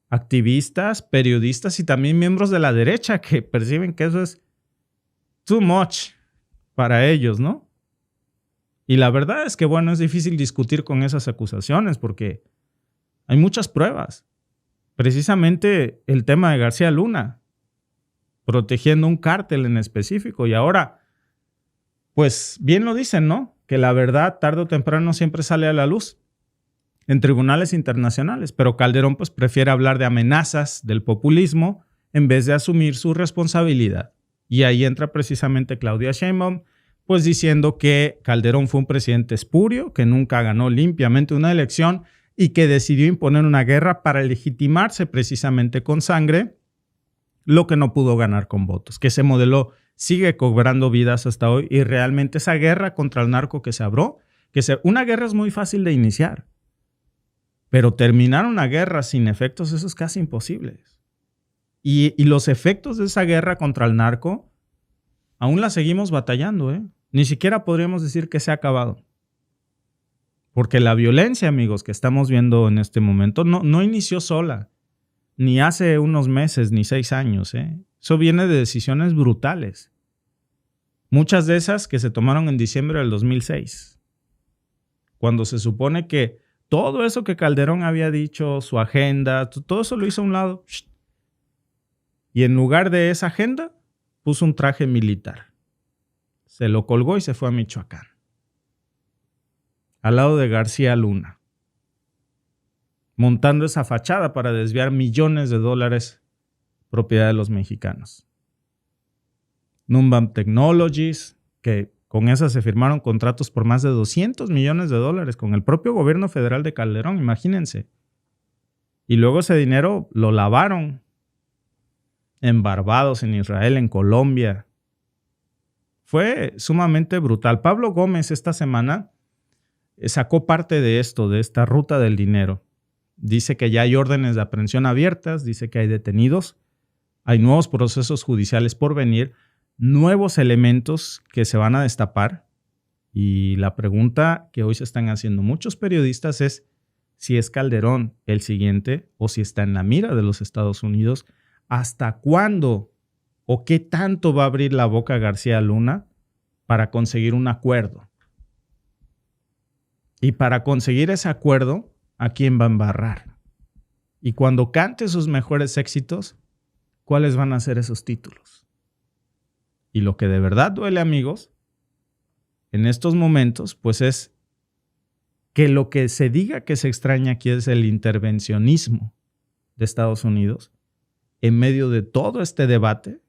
activistas, periodistas y también miembros de la derecha que perciben que eso es too much para ellos, ¿no? Y la verdad es que, bueno, es difícil discutir con esas acusaciones porque hay muchas pruebas. Precisamente el tema de García Luna, protegiendo un cártel en específico. Y ahora, pues bien lo dicen, ¿no? Que la verdad tarde o temprano siempre sale a la luz en tribunales internacionales. Pero Calderón pues prefiere hablar de amenazas del populismo en vez de asumir su responsabilidad. Y ahí entra precisamente Claudia Sheinbaum, pues diciendo que Calderón fue un presidente espurio, que nunca ganó limpiamente una elección y que decidió imponer una guerra para legitimarse precisamente con sangre lo que no pudo ganar con votos, que ese modelo sigue cobrando vidas hasta hoy y realmente esa guerra contra el narco que se abrió, una guerra es muy fácil de iniciar, pero terminar una guerra sin efectos, eso es casi imposible. Y los efectos de esa guerra contra el narco aún la seguimos batallando, ¿eh? Ni siquiera podríamos decir que se ha acabado. Porque la violencia, amigos, que estamos viendo en este momento no inició sola. Ni hace unos meses, ni 6 años. Eso viene de decisiones brutales. Muchas de esas que se tomaron en diciembre del 2006. Cuando se supone que todo eso que Calderón había dicho, su agenda, todo eso lo hizo a un lado. Y en lugar de esa agenda, puso un traje militar. Se lo colgó y se fue a Michoacán. Al lado de García Luna. Montando esa fachada para desviar millones de dólares propiedad de los mexicanos. Numbam Technologies, que con esa se firmaron contratos por más de $200 millones con el propio gobierno federal de Calderón, imagínense. Y luego ese dinero lo lavaron en Barbados, en Israel, en Colombia. Fue sumamente brutal. Pablo Gómez esta semana sacó parte de esto, de esta ruta del dinero. Dice que ya hay órdenes de aprehensión abiertas, dice que hay detenidos, hay nuevos procesos judiciales por venir, nuevos elementos que se van a destapar. Y la pregunta que hoy se están haciendo muchos periodistas es si es Calderón el siguiente o si está en la mira de los Estados Unidos. ¿Hasta cuándo o qué tanto va a abrir la boca García Luna para conseguir un acuerdo? Y para conseguir ese acuerdo, ¿a quién va a embarrar? Y cuando cante sus mejores éxitos, ¿cuáles van a ser esos títulos? Y lo que de verdad duele, amigos, en estos momentos, pues es que lo que se diga que se extraña aquí es el intervencionismo de Estados Unidos en medio de todo este debate,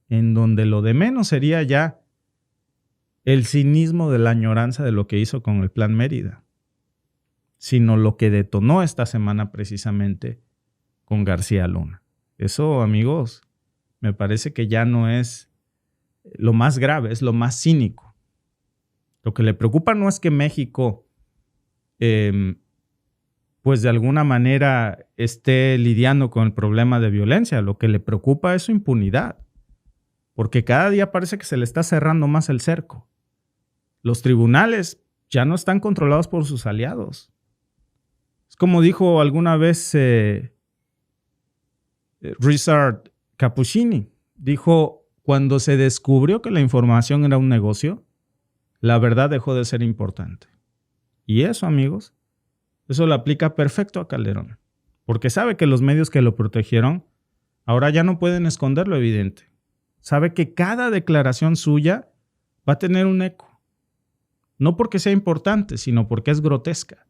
en donde lo de menos sería ya el cinismo de la añoranza de lo que hizo con el Plan Mérida, sino lo que detonó esta semana precisamente con García Luna. Eso, amigos, me parece que ya no es lo más grave, es lo más cínico. Lo que le preocupa no es que México, pues de alguna manera esté lidiando con el problema de violencia. Lo que le preocupa es su impunidad, porque cada día parece que se le está cerrando más el cerco. Los tribunales ya no están controlados por sus aliados. Es como dijo alguna vez Richard Cappuccini. Dijo, cuando se descubrió que la información era un negocio, la verdad dejó de ser importante. Y eso, amigos, eso lo aplica perfecto a Calderón. Porque sabe que los medios que lo protegieron ahora ya no pueden esconder lo evidente. sabe que cada declaración suya va a tener un eco. No porque sea importante, sino porque es grotesca.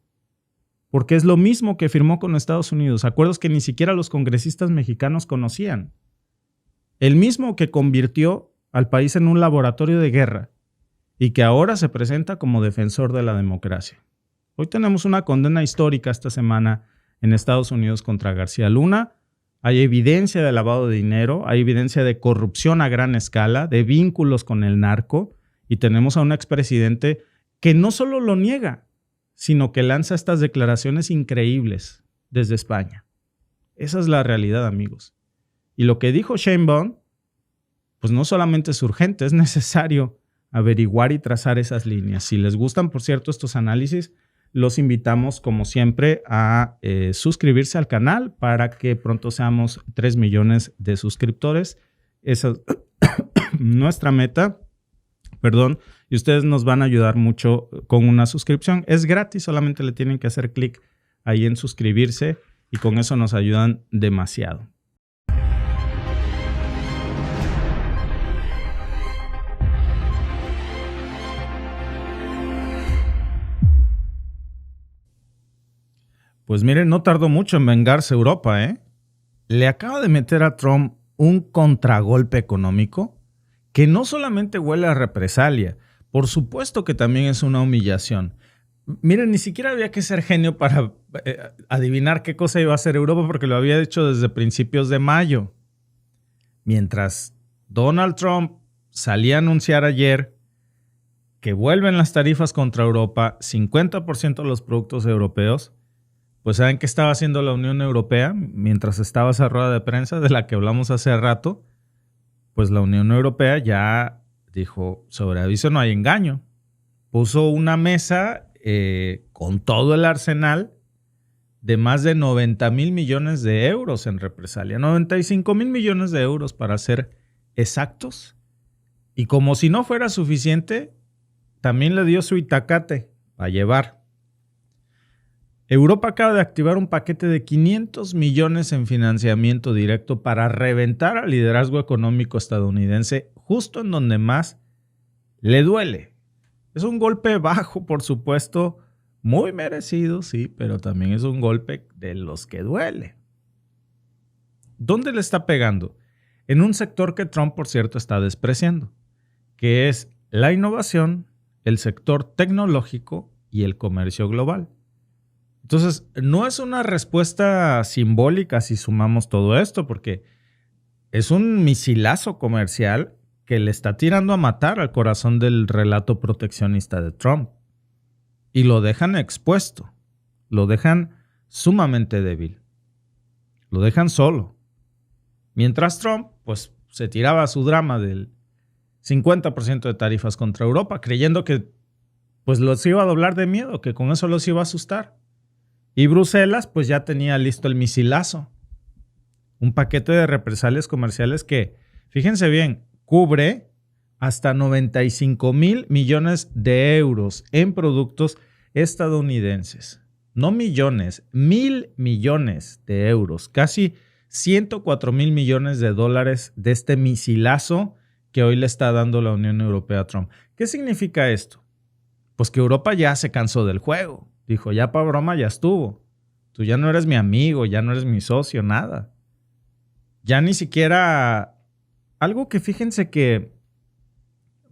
Porque es lo mismo que firmó con Estados Unidos, acuerdos que ni siquiera los congresistas mexicanos conocían. El mismo que convirtió al país en un laboratorio de guerra y que ahora se presenta como defensor de la democracia. Hoy tenemos una condena histórica esta semana en Estados Unidos contra García Luna. Hay evidencia de lavado de dinero, hay evidencia de corrupción a gran escala, de vínculos con el narco, y tenemos a un expresidente que no solo lo niega, sino que lanza estas declaraciones increíbles desde España. Esa es la realidad, amigos. Y lo que dijo Sheinbaum, pues no solamente es urgente, es necesario averiguar y trazar esas líneas. Si les gustan, por cierto, estos análisis, los invitamos, como siempre, a suscribirse al canal para que pronto seamos 3 millones de suscriptores. Esa es nuestra meta. Y ustedes nos van a ayudar mucho con una suscripción. Es gratis, solamente le tienen que hacer clic ahí en suscribirse y con eso nos ayudan demasiado. Pues miren, no tardó mucho en vengarse Europa, ¿eh? Le acaba de meter a Trump un contragolpe económico que no solamente huele a represalia, por supuesto que también es una humillación. Miren, ni siquiera había que ser genio para adivinar qué cosa iba a hacer Europa porque lo había hecho desde principios de mayo. Mientras Donald Trump salía a anunciar ayer que vuelven las tarifas contra Europa, 50% de los productos europeos, pues ¿saben qué estaba haciendo la Unión Europea mientras estaba esa rueda de prensa de la que hablamos hace rato? Pues la Unión Europea ya dijo, sobre aviso no hay engaño. Puso una mesa con todo el arsenal de más de 90,000 millones de euros en represalia. 95,000 millones de euros para ser exactos. Y como si no fuera suficiente, también le dio su itacate a llevar. Europa acaba de activar un paquete de 500 millones en financiamiento directo para reventar al liderazgo económico estadounidense justo en donde más le duele. Es un golpe bajo, por supuesto, muy merecido, sí, pero también es un golpe de los que duele. ¿Dónde le está pegando? En un sector que Trump, por cierto, está despreciando, que es la innovación, el sector tecnológico y el comercio global. Entonces, no es una respuesta simbólica si sumamos todo esto, porque es un misilazo comercial que le está tirando a matar al corazón del relato proteccionista de Trump. Y lo dejan expuesto, lo dejan sumamente débil, lo dejan solo. Mientras Trump, pues, se tiraba a su drama del 50% de tarifas contra Europa, creyendo que pues los iba a doblar de miedo, que con eso los iba a asustar. Y Bruselas pues ya tenía listo el misilazo. Un paquete de represalias comerciales que, fíjense bien, cubre hasta 95,000 millones de euros en productos estadounidenses. No millones, 1,000 millones de euros. Casi 104,000 millones de dólares de este misilazo que hoy le está dando la Unión Europea a Trump. ¿Qué significa esto? Pues que Europa ya se cansó del juego. Dijo, ya pa' broma ya estuvo. Tú ya no eres mi amigo, ya no eres mi socio, nada. Ya ni siquiera... Algo que fíjense que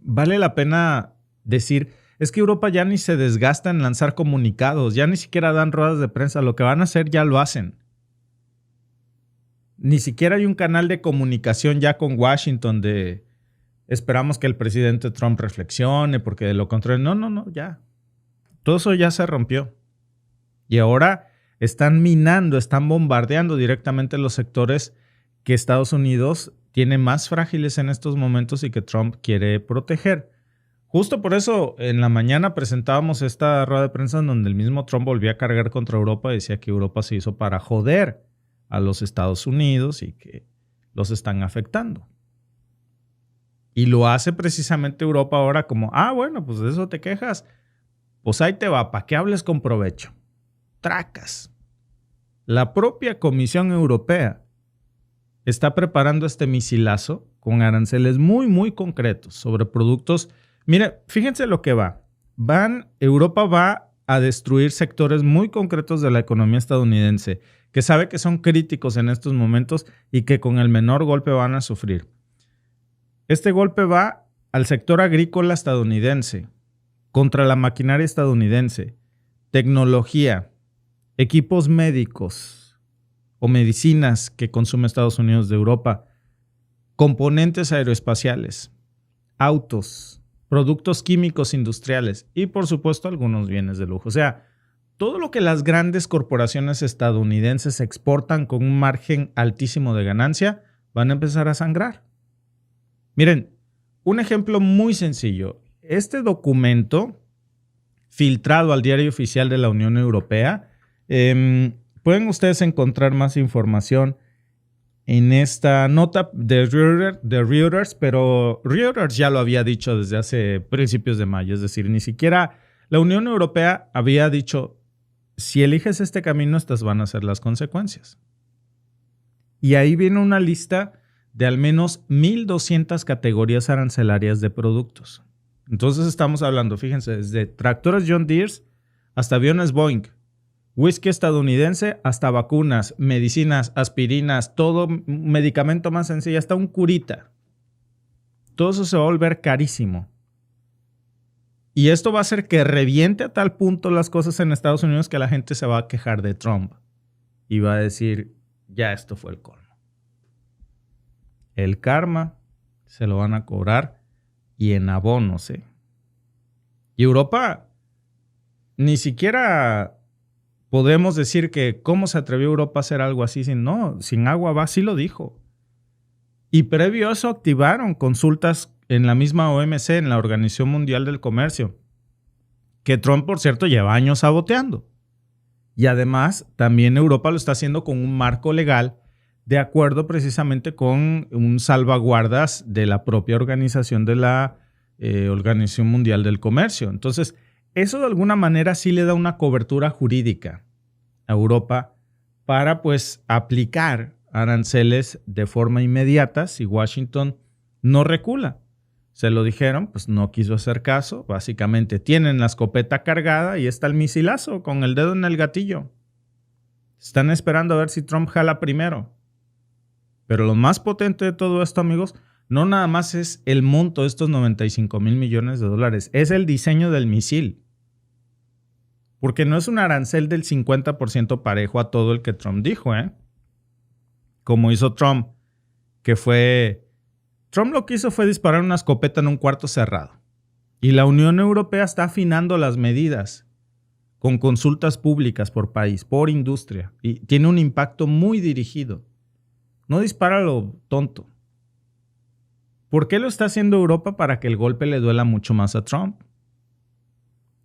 vale la pena decir, es que Europa ya ni se desgasta en lanzar comunicados, ya ni siquiera dan ruedas de prensa, lo que van a hacer ya lo hacen. Ni siquiera hay un canal de comunicación ya con Washington de esperamos que el presidente Trump reflexione, porque de lo contrario, no, ya. Todo eso ya se rompió. Y ahora están minando, están bombardeando directamente los sectores que Estados Unidos tiene más frágiles en estos momentos y que Trump quiere proteger. Justo por eso en la mañana presentábamos esta rueda de prensa en donde el mismo Trump volvía a cargar contra Europa y decía que Europa se hizo para joder a los Estados Unidos y que los están afectando. Y lo hace precisamente Europa ahora como, bueno, pues de eso te quejas. Pues ahí te va, para que hables con provecho. Tracas. La propia Comisión Europea está preparando este misilazo con aranceles muy, muy concretos sobre productos. Mira, fíjense lo que va. Europa va a destruir sectores muy concretos de la economía estadounidense, que sabe que son críticos en estos momentos y que con el menor golpe van a sufrir. Este golpe va al sector agrícola estadounidense, contra la maquinaria estadounidense, tecnología, equipos médicos o medicinas que consume Estados Unidos de Europa, componentes aeroespaciales, autos, productos químicos industriales y, por supuesto, algunos bienes de lujo. O sea, todo lo que las grandes corporaciones estadounidenses exportan con un margen altísimo de ganancia van a empezar a sangrar. Miren, un ejemplo muy sencillo. Este documento filtrado al Diario Oficial de la Unión Europea, pueden ustedes encontrar más información en esta nota de Reuters, pero Reuters ya lo había dicho desde hace principios de mayo. Es decir, ni siquiera la Unión Europea había dicho, si eliges este camino, estas van a ser las consecuencias. Y ahí viene una lista de al menos 1,200 categorías arancelarias de productos. Entonces estamos hablando, fíjense, desde tractores John Deere hasta aviones Boeing, whisky estadounidense hasta vacunas, medicinas, aspirinas, todo medicamento más sencillo, hasta un curita. Todo eso se va a volver carísimo. Y esto va a hacer que reviente a tal punto las cosas en Estados Unidos que la gente se va a quejar de Trump. Y va a decir, ya esto fue el colmo. El karma se lo van a cobrar y en abonos, ¿eh? Y Europa, ni siquiera podemos decir que cómo se atrevió Europa a hacer algo así. Sin agua va, sí lo dijo. Y previo a eso activaron consultas en la misma OMC, en la Organización Mundial del Comercio, que Trump, por cierto, lleva años saboteando. Y además, también Europa lo está haciendo con un marco legal de acuerdo precisamente con un salvaguardas de la propia organización de la Organización Mundial del Comercio. Entonces, eso de alguna manera sí le da una cobertura jurídica a Europa para pues aplicar aranceles de forma inmediata si Washington no recula. Se lo dijeron, pues no quiso hacer caso. Básicamente tienen la escopeta cargada y está el misilazo con el dedo en el gatillo. Están esperando a ver si Trump jala primero. Pero lo más potente de todo esto, amigos, no nada más es el monto de estos 95,000 millones de dólares, es el diseño del misil. Porque no es un arancel del 50% parejo a todo el que Trump dijo, ¿eh? Como hizo Trump, Trump lo que hizo fue disparar una escopeta en un cuarto cerrado. Y la Unión Europea está afinando las medidas con consultas públicas por país, por industria. Y tiene un impacto muy dirigido. No dispara lo tonto. ¿Por qué lo está haciendo Europa? Para que el golpe le duela mucho más a Trump.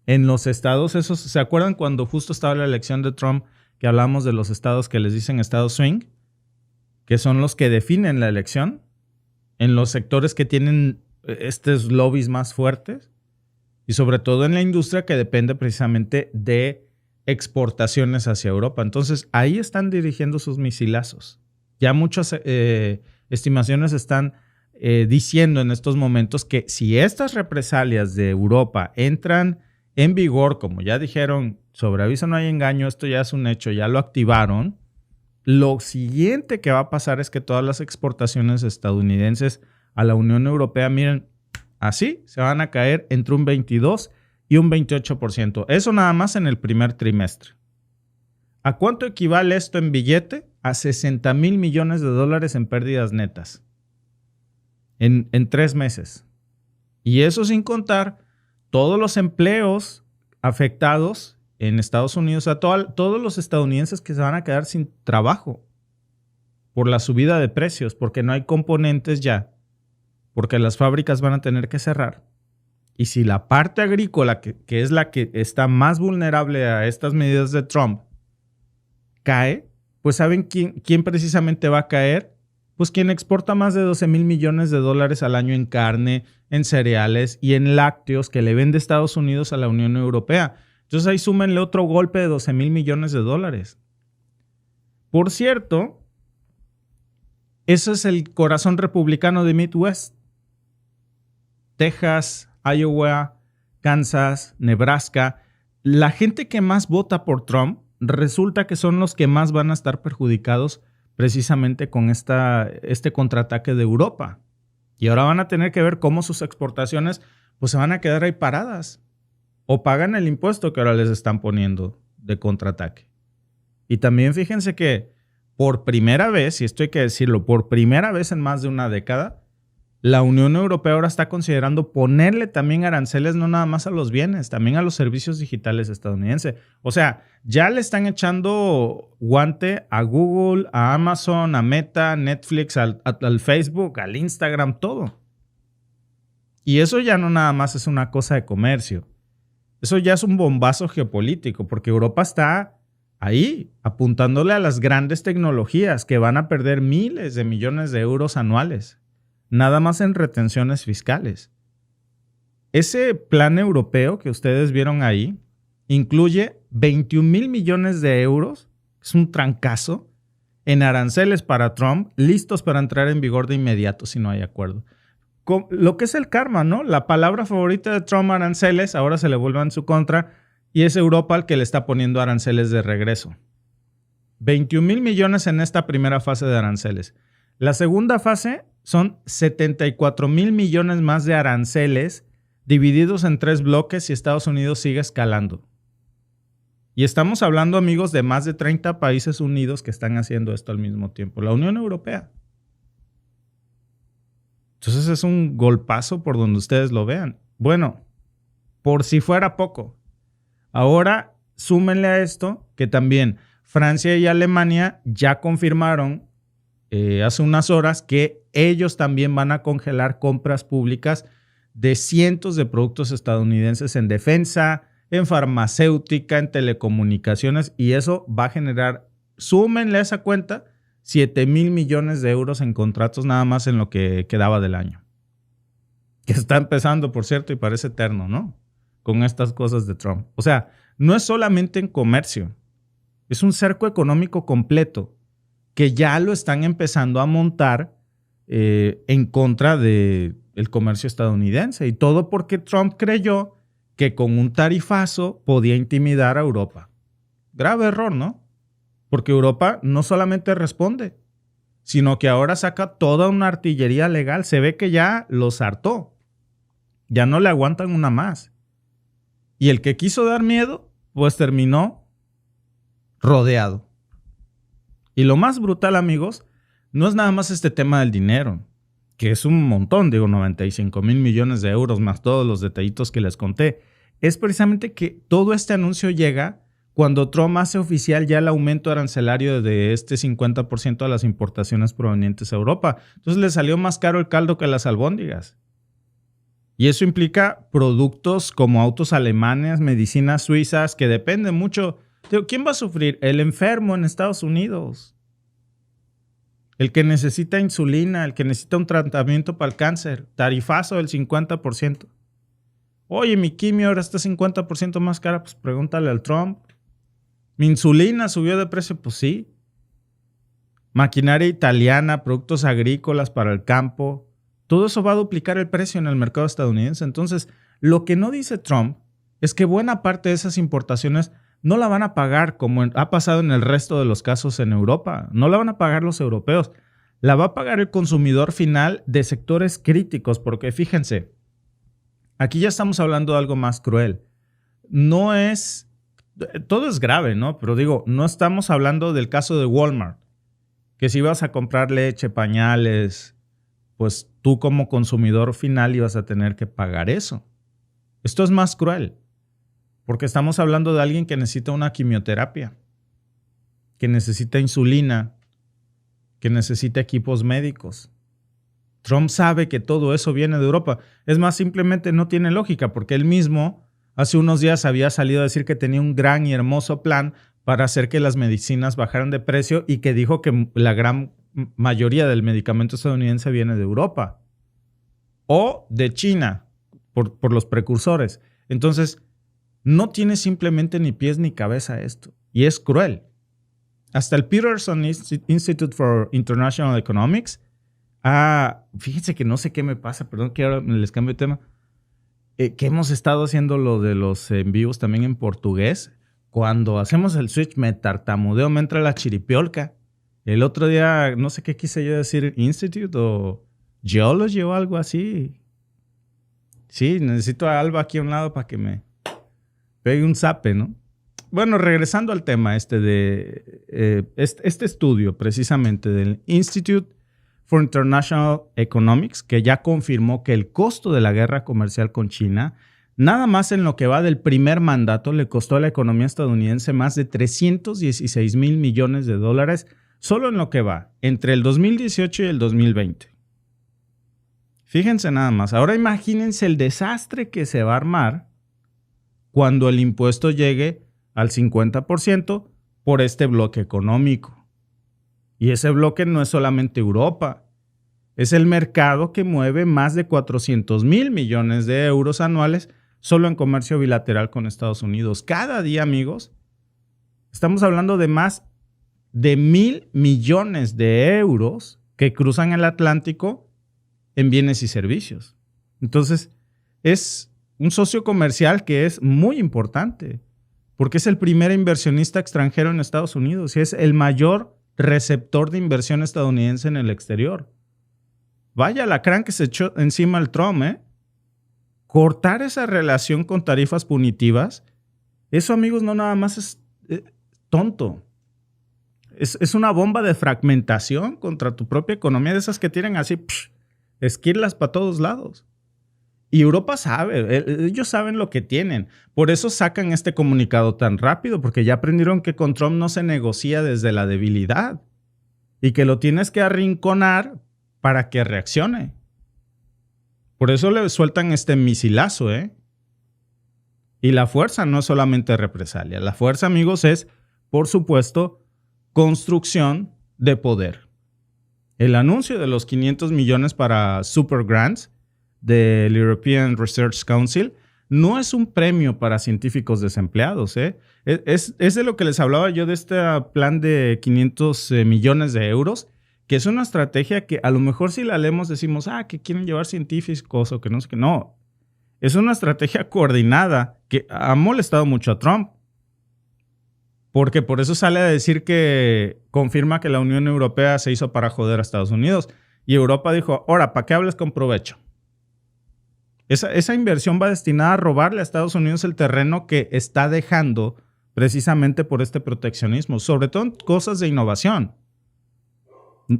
En los estados esos, ¿se acuerdan cuando justo estaba la elección de Trump que hablamos de los estados que les dicen estados swing? Que son los que definen la elección. En los sectores que tienen estos lobbies más fuertes. Y sobre todo en la industria que depende precisamente de exportaciones hacia Europa. Entonces ahí están dirigiendo sus misilazos. Ya muchas estimaciones están diciendo en estos momentos que si estas represalias de Europa entran en vigor, como ya dijeron, sobre aviso no hay engaño, esto ya es un hecho, ya lo activaron, lo siguiente que va a pasar es que todas las exportaciones estadounidenses a la Unión Europea, miren, así se van a caer entre un 22 y un 28%. Eso nada más en el primer trimestre. ¿A cuánto equivale esto en billete? A 60,000 millones de dólares en pérdidas netas. En 3 meses. Y eso sin contar todos los empleos afectados en Estados Unidos, a todos los estadounidenses que se van a quedar sin trabajo por la subida de precios, porque no hay componentes ya, porque las fábricas van a tener que cerrar. Y si la parte agrícola, que es la que está más vulnerable a estas medidas de Trump, cae, pues ¿saben quién precisamente va a caer? Pues quien exporta más de 12,000 millones de dólares al año en carne, en cereales y en lácteos que le vende Estados Unidos a la Unión Europea. Entonces ahí súmenle otro golpe de 12,000 millones de dólares. Por cierto, Eso es el corazón republicano de Midwest. Texas, Iowa, Kansas, Nebraska. La gente que más vota por Trump resulta que son los que más van a estar perjudicados precisamente con este contraataque de Europa. Y ahora van a tener que ver cómo sus exportaciones pues se van a quedar ahí paradas. O pagan el impuesto que ahora les están poniendo de contraataque. Y también fíjense que por primera vez, y esto hay que decirlo, por primera vez en más de una década, la Unión Europea ahora está considerando ponerle también aranceles no nada más a los bienes, también a los servicios digitales estadounidenses. O sea, ya le están echando guante a Google, a Amazon, a Meta, Netflix, al Facebook, al Instagram, todo. Y eso ya no nada más es una cosa de comercio. Eso ya es un bombazo geopolítico, porque Europa está ahí apuntándole a las grandes tecnologías que van a perder miles de millones de euros anuales, nada más en retenciones fiscales. Ese plan europeo que ustedes vieron ahí incluye 21,000 millones de euros, es un trancazo, en aranceles para Trump, listos para entrar en vigor de inmediato si no hay acuerdo. Lo que es el karma, ¿no? La palabra favorita de Trump, aranceles, ahora se le vuelve en su contra y es Europa el que le está poniendo aranceles de regreso. 21,000 millones en esta primera fase de aranceles. La segunda fase son 74,000 millones más de aranceles divididos en 3 bloques y Estados Unidos sigue escalando. Y estamos hablando, amigos, de más de 30 países unidos que están haciendo esto al mismo tiempo. La Unión Europea. Entonces es un golpazo por donde ustedes lo vean. Bueno, por si fuera poco. Ahora súmenle a esto que también Francia y Alemania ya confirmaron hace unas horas que ellos también van a congelar compras públicas de cientos de productos estadounidenses en defensa, en farmacéutica, en telecomunicaciones, y eso va a generar, súmenle a esa cuenta, 7,000 millones de euros en contratos nada más en lo que quedaba del año. Que está empezando, por cierto, y parece eterno, ¿no? Con estas cosas de Trump. O sea, no es solamente en comercio, es un cerco económico completo que ya lo están empezando a montar en contra del comercio estadounidense. Y todo porque Trump creyó que con un tarifazo podía intimidar a Europa. Grave error, ¿no? Porque Europa no solamente responde, sino que ahora saca toda una artillería legal. Se ve que ya los hartó. Ya no le aguantan una más. Y el que quiso dar miedo, pues terminó rodeado. Y lo más brutal, amigos, no es nada más este tema del dinero, que es un montón, digo, 95,000 millones de euros más todos los detallitos que les conté. Es precisamente que todo este anuncio llega cuando Trump hace oficial ya el aumento arancelario de este 50% a las importaciones provenientes a Europa. Entonces le salió más caro el caldo que las albóndigas. Y eso implica productos como autos alemanes, medicinas suizas, que dependen mucho. ¿Quién va a sufrir? El enfermo en Estados Unidos. El que necesita insulina, el que necesita un tratamiento para el cáncer. Tarifazo del 50%. Oye, mi quimio ahora está 50% más cara. Pues pregúntale al Trump. Mi insulina subió de precio. Pues sí. Maquinaria italiana, productos agrícolas para el campo. Todo eso va a duplicar el precio en el mercado estadounidense. Entonces, lo que no dice Trump es que buena parte de esas importaciones no la van a pagar como ha pasado en el resto de los casos en Europa. No la van a pagar los europeos. La va a pagar el consumidor final de sectores críticos. Porque fíjense, aquí ya estamos hablando de algo más cruel. No es... Todo es grave, ¿no? Pero digo, no estamos hablando del caso de Walmart. Que si vas a comprar leche, pañales, pues tú como consumidor final ibas a tener que pagar eso. Esto es más cruel. Porque estamos hablando de alguien que necesita una quimioterapia, que necesita insulina, que necesita equipos médicos. Trump sabe que todo eso viene de Europa. Es más, simplemente no tiene lógica, porque él mismo hace unos días había salido a decir que tenía un gran y hermoso plan para hacer que las medicinas bajaran de precio y que dijo que la gran mayoría del medicamento estadounidense viene de Europa o de China por los precursores. Entonces, no tiene simplemente ni pies ni cabeza esto. Y es cruel. hasta el Peterson Institute for International Economics, fíjense que no sé qué me pasa, perdón que ahora les cambio de tema, que hemos estado haciendo lo de los envíos también en portugués. Cuando hacemos el switch me tartamudeo, me entra la chiripiolca. El otro día, no sé qué quise yo decir, Institute o Geology o algo así. Sí, necesito a Alba aquí a un lado para que me pegue un zape, ¿no? Bueno, regresando al tema este estudio precisamente del Institute for International Economics, que ya confirmó que el costo de la guerra comercial con China, nada más en lo que va del primer mandato, le costó a la economía estadounidense más de 316 mil millones de dólares, solo en lo que va entre el 2018 y el 2020. Fíjense nada más. Ahora imagínense el desastre que se va a armar cuando el impuesto llegue al 50% por este bloque económico. Y ese bloque no es solamente Europa, es el mercado que mueve más de 400 mil millones de euros anuales solo en comercio bilateral con Estados Unidos. Cada día, amigos, estamos hablando de más de 1,000 millones de euros que cruzan el Atlántico en bienes y servicios. Entonces, es un socio comercial que es muy importante porque es el primer inversionista extranjero en Estados Unidos y es el mayor receptor de inversión estadounidense en el exterior. Vaya alacrán que se echó encima el Trump, ¿eh? Cortar esa relación con tarifas punitivas, eso, amigos, no nada más es tonto. Es una bomba de fragmentación contra tu propia economía, de esas que tienen así, esquirlas para todos lados. Y Europa sabe, ellos saben lo que tienen. Por eso sacan este comunicado tan rápido, porque ya aprendieron que con Trump no se negocia desde la debilidad y que lo tienes que arrinconar para que reaccione. Por eso le sueltan este misilazo, ¿eh? Y la fuerza no es solamente represalia. La fuerza, amigos, es, por supuesto, construcción de poder. El anuncio de los 500 millones para Super Grants del European Research Council no es un premio para científicos desempleados, ¿eh? Es de lo que les hablaba yo de este plan de 500 millones de euros, que es una estrategia que a lo mejor si la leemos decimos, que quieren llevar científicos o que no sé qué. No, es una estrategia coordinada que ha molestado mucho a Trump. Porque por eso sale a decir que confirma que la Unión Europea se hizo para joder a Estados Unidos. Y Europa dijo, ahora, ¿para qué hables con provecho? Esa inversión va destinada a robarle a Estados Unidos el terreno que está dejando precisamente por este proteccionismo, sobre todo en cosas de innovación,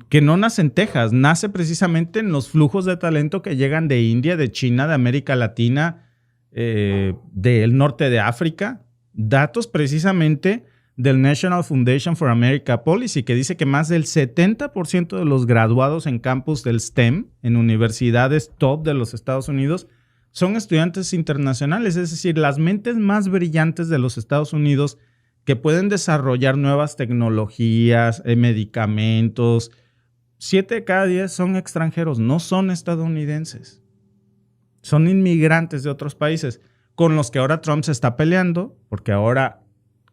que no nace en Texas, nace precisamente en los flujos de talento que llegan de India, de China, de América Latina, del norte de África. Datos precisamente del National Foundation for America Policy, que dice que más del 70% de los graduados en campus del STEM, en universidades top de los Estados Unidos, son estudiantes internacionales, es decir, las mentes más brillantes de los Estados Unidos que pueden desarrollar nuevas tecnologías, medicamentos. 7 de cada 10 son extranjeros, no son estadounidenses. Son inmigrantes de otros países con los que ahora Trump se está peleando, porque ahora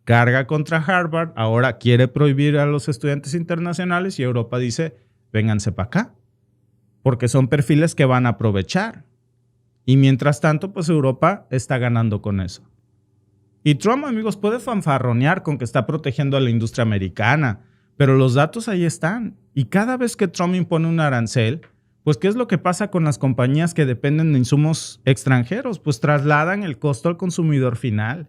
carga contra Harvard, ahora quiere prohibir a los estudiantes internacionales y Europa dice, vénganse para acá, porque son perfiles que van a aprovechar. Y mientras tanto, pues Europa está ganando con eso. Y Trump, amigos, puede fanfarronear con que está protegiendo a la industria americana, pero los datos ahí están. Y cada vez que Trump impone un arancel, pues ¿qué es lo que pasa con las compañías que dependen de insumos extranjeros? Pues trasladan el costo al consumidor final,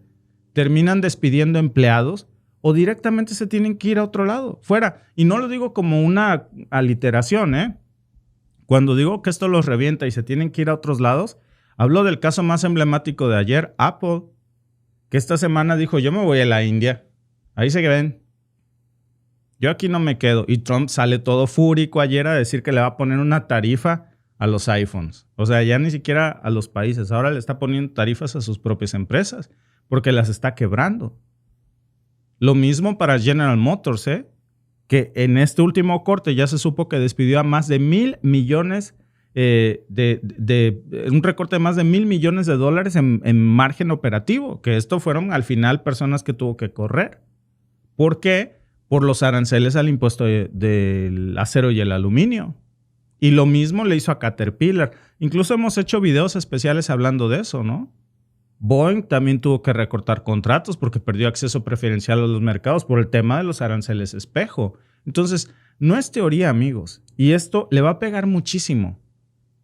terminan despidiendo empleados o directamente se tienen que ir a otro lado, fuera. Y no lo digo como una aliteración, ¿eh? Cuando digo que esto los revienta y se tienen que ir a otros lados, hablo del caso más emblemático de ayer, Apple, que esta semana dijo, yo me voy a la India. Ahí se ven. Yo aquí no me quedo. Y Trump sale todo fúrico ayer a decir que le va a poner una tarifa a los iPhones. O sea, ya ni siquiera a los países. Ahora le está poniendo tarifas a sus propias empresas porque las está quebrando. Lo mismo para General Motors, que en este último corte ya se supo que despidió a más de 1,000 millones un recorte de más de $1,000 millones en margen operativo, que esto fueron al final personas que tuvo que correr. ¿Por qué? por los aranceles al impuesto del acero y el aluminio. Y lo mismo le hizo a Caterpillar. Incluso hemos hecho videos especiales hablando de eso, ¿no? Boeing también tuvo que recortar contratos porque perdió acceso preferencial a los mercados por el tema de los aranceles espejo. Entonces, no es teoría, amigos. Y esto le va a pegar muchísimo.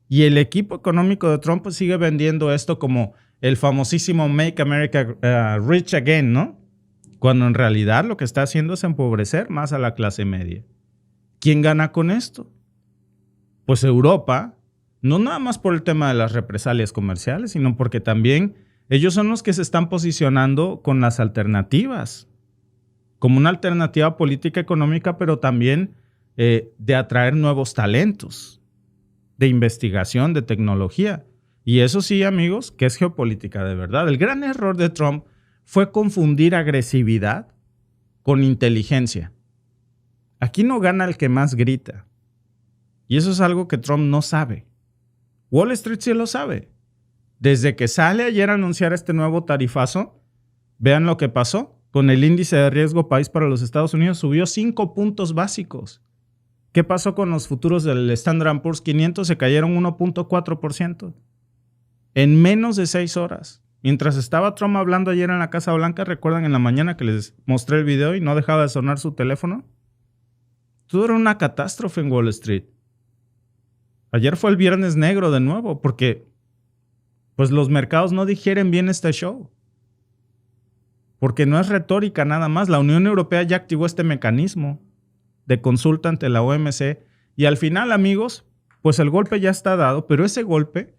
Y el equipo económico de Trump sigue vendiendo esto como el famosísimo Make America Rich Again, ¿no? Cuando en realidad lo que está haciendo es empobrecer más a la clase media. ¿Quién gana con esto? Pues Europa, no nada más por el tema de las represalias comerciales, sino porque también ellos son los que se están posicionando con las alternativas, como una alternativa política económica, pero también de atraer nuevos talentos, de investigación, de tecnología. Y eso sí, amigos, que es geopolítica de verdad. El gran error de Trump fue confundir agresividad con inteligencia. Aquí no gana el que más grita. Y eso es algo que Trump no sabe. Wall Street sí lo sabe. Desde que sale ayer a anunciar este nuevo tarifazo, vean lo que pasó. Con el índice de riesgo país para los Estados Unidos subió 5 puntos básicos. ¿Qué pasó con los futuros del Standard & Poor's 500? Se cayeron 1.4%. En menos de 6 horas. Mientras estaba Trump hablando ayer en la Casa Blanca, ¿recuerdan en la mañana que les mostré el video y no dejaba de sonar su teléfono? Todo era una catástrofe en Wall Street. Ayer fue el viernes negro de nuevo porque pues los mercados no digieren bien este show. Porque no es retórica nada más. La Unión Europea ya activó este mecanismo de consulta ante la OMC y al final, amigos, pues el golpe ya está dado, pero ese golpe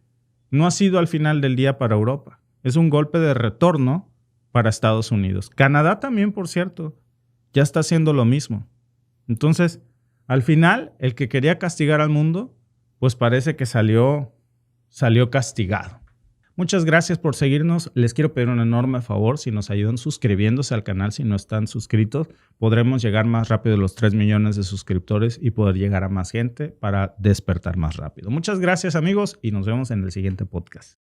no ha sido al final del día para Europa. Es un golpe de retorno para Estados Unidos. Canadá también, por cierto, ya está haciendo lo mismo. Entonces, al final, el que quería castigar al mundo, pues parece que salió castigado. Muchas gracias por seguirnos. Les quiero pedir un enorme favor. Si nos ayudan suscribiéndose al canal, si no están suscritos, podremos llegar más rápido a los 3 millones de suscriptores y poder llegar a más gente para despertar más rápido. Muchas gracias, amigos, y nos vemos en el siguiente podcast.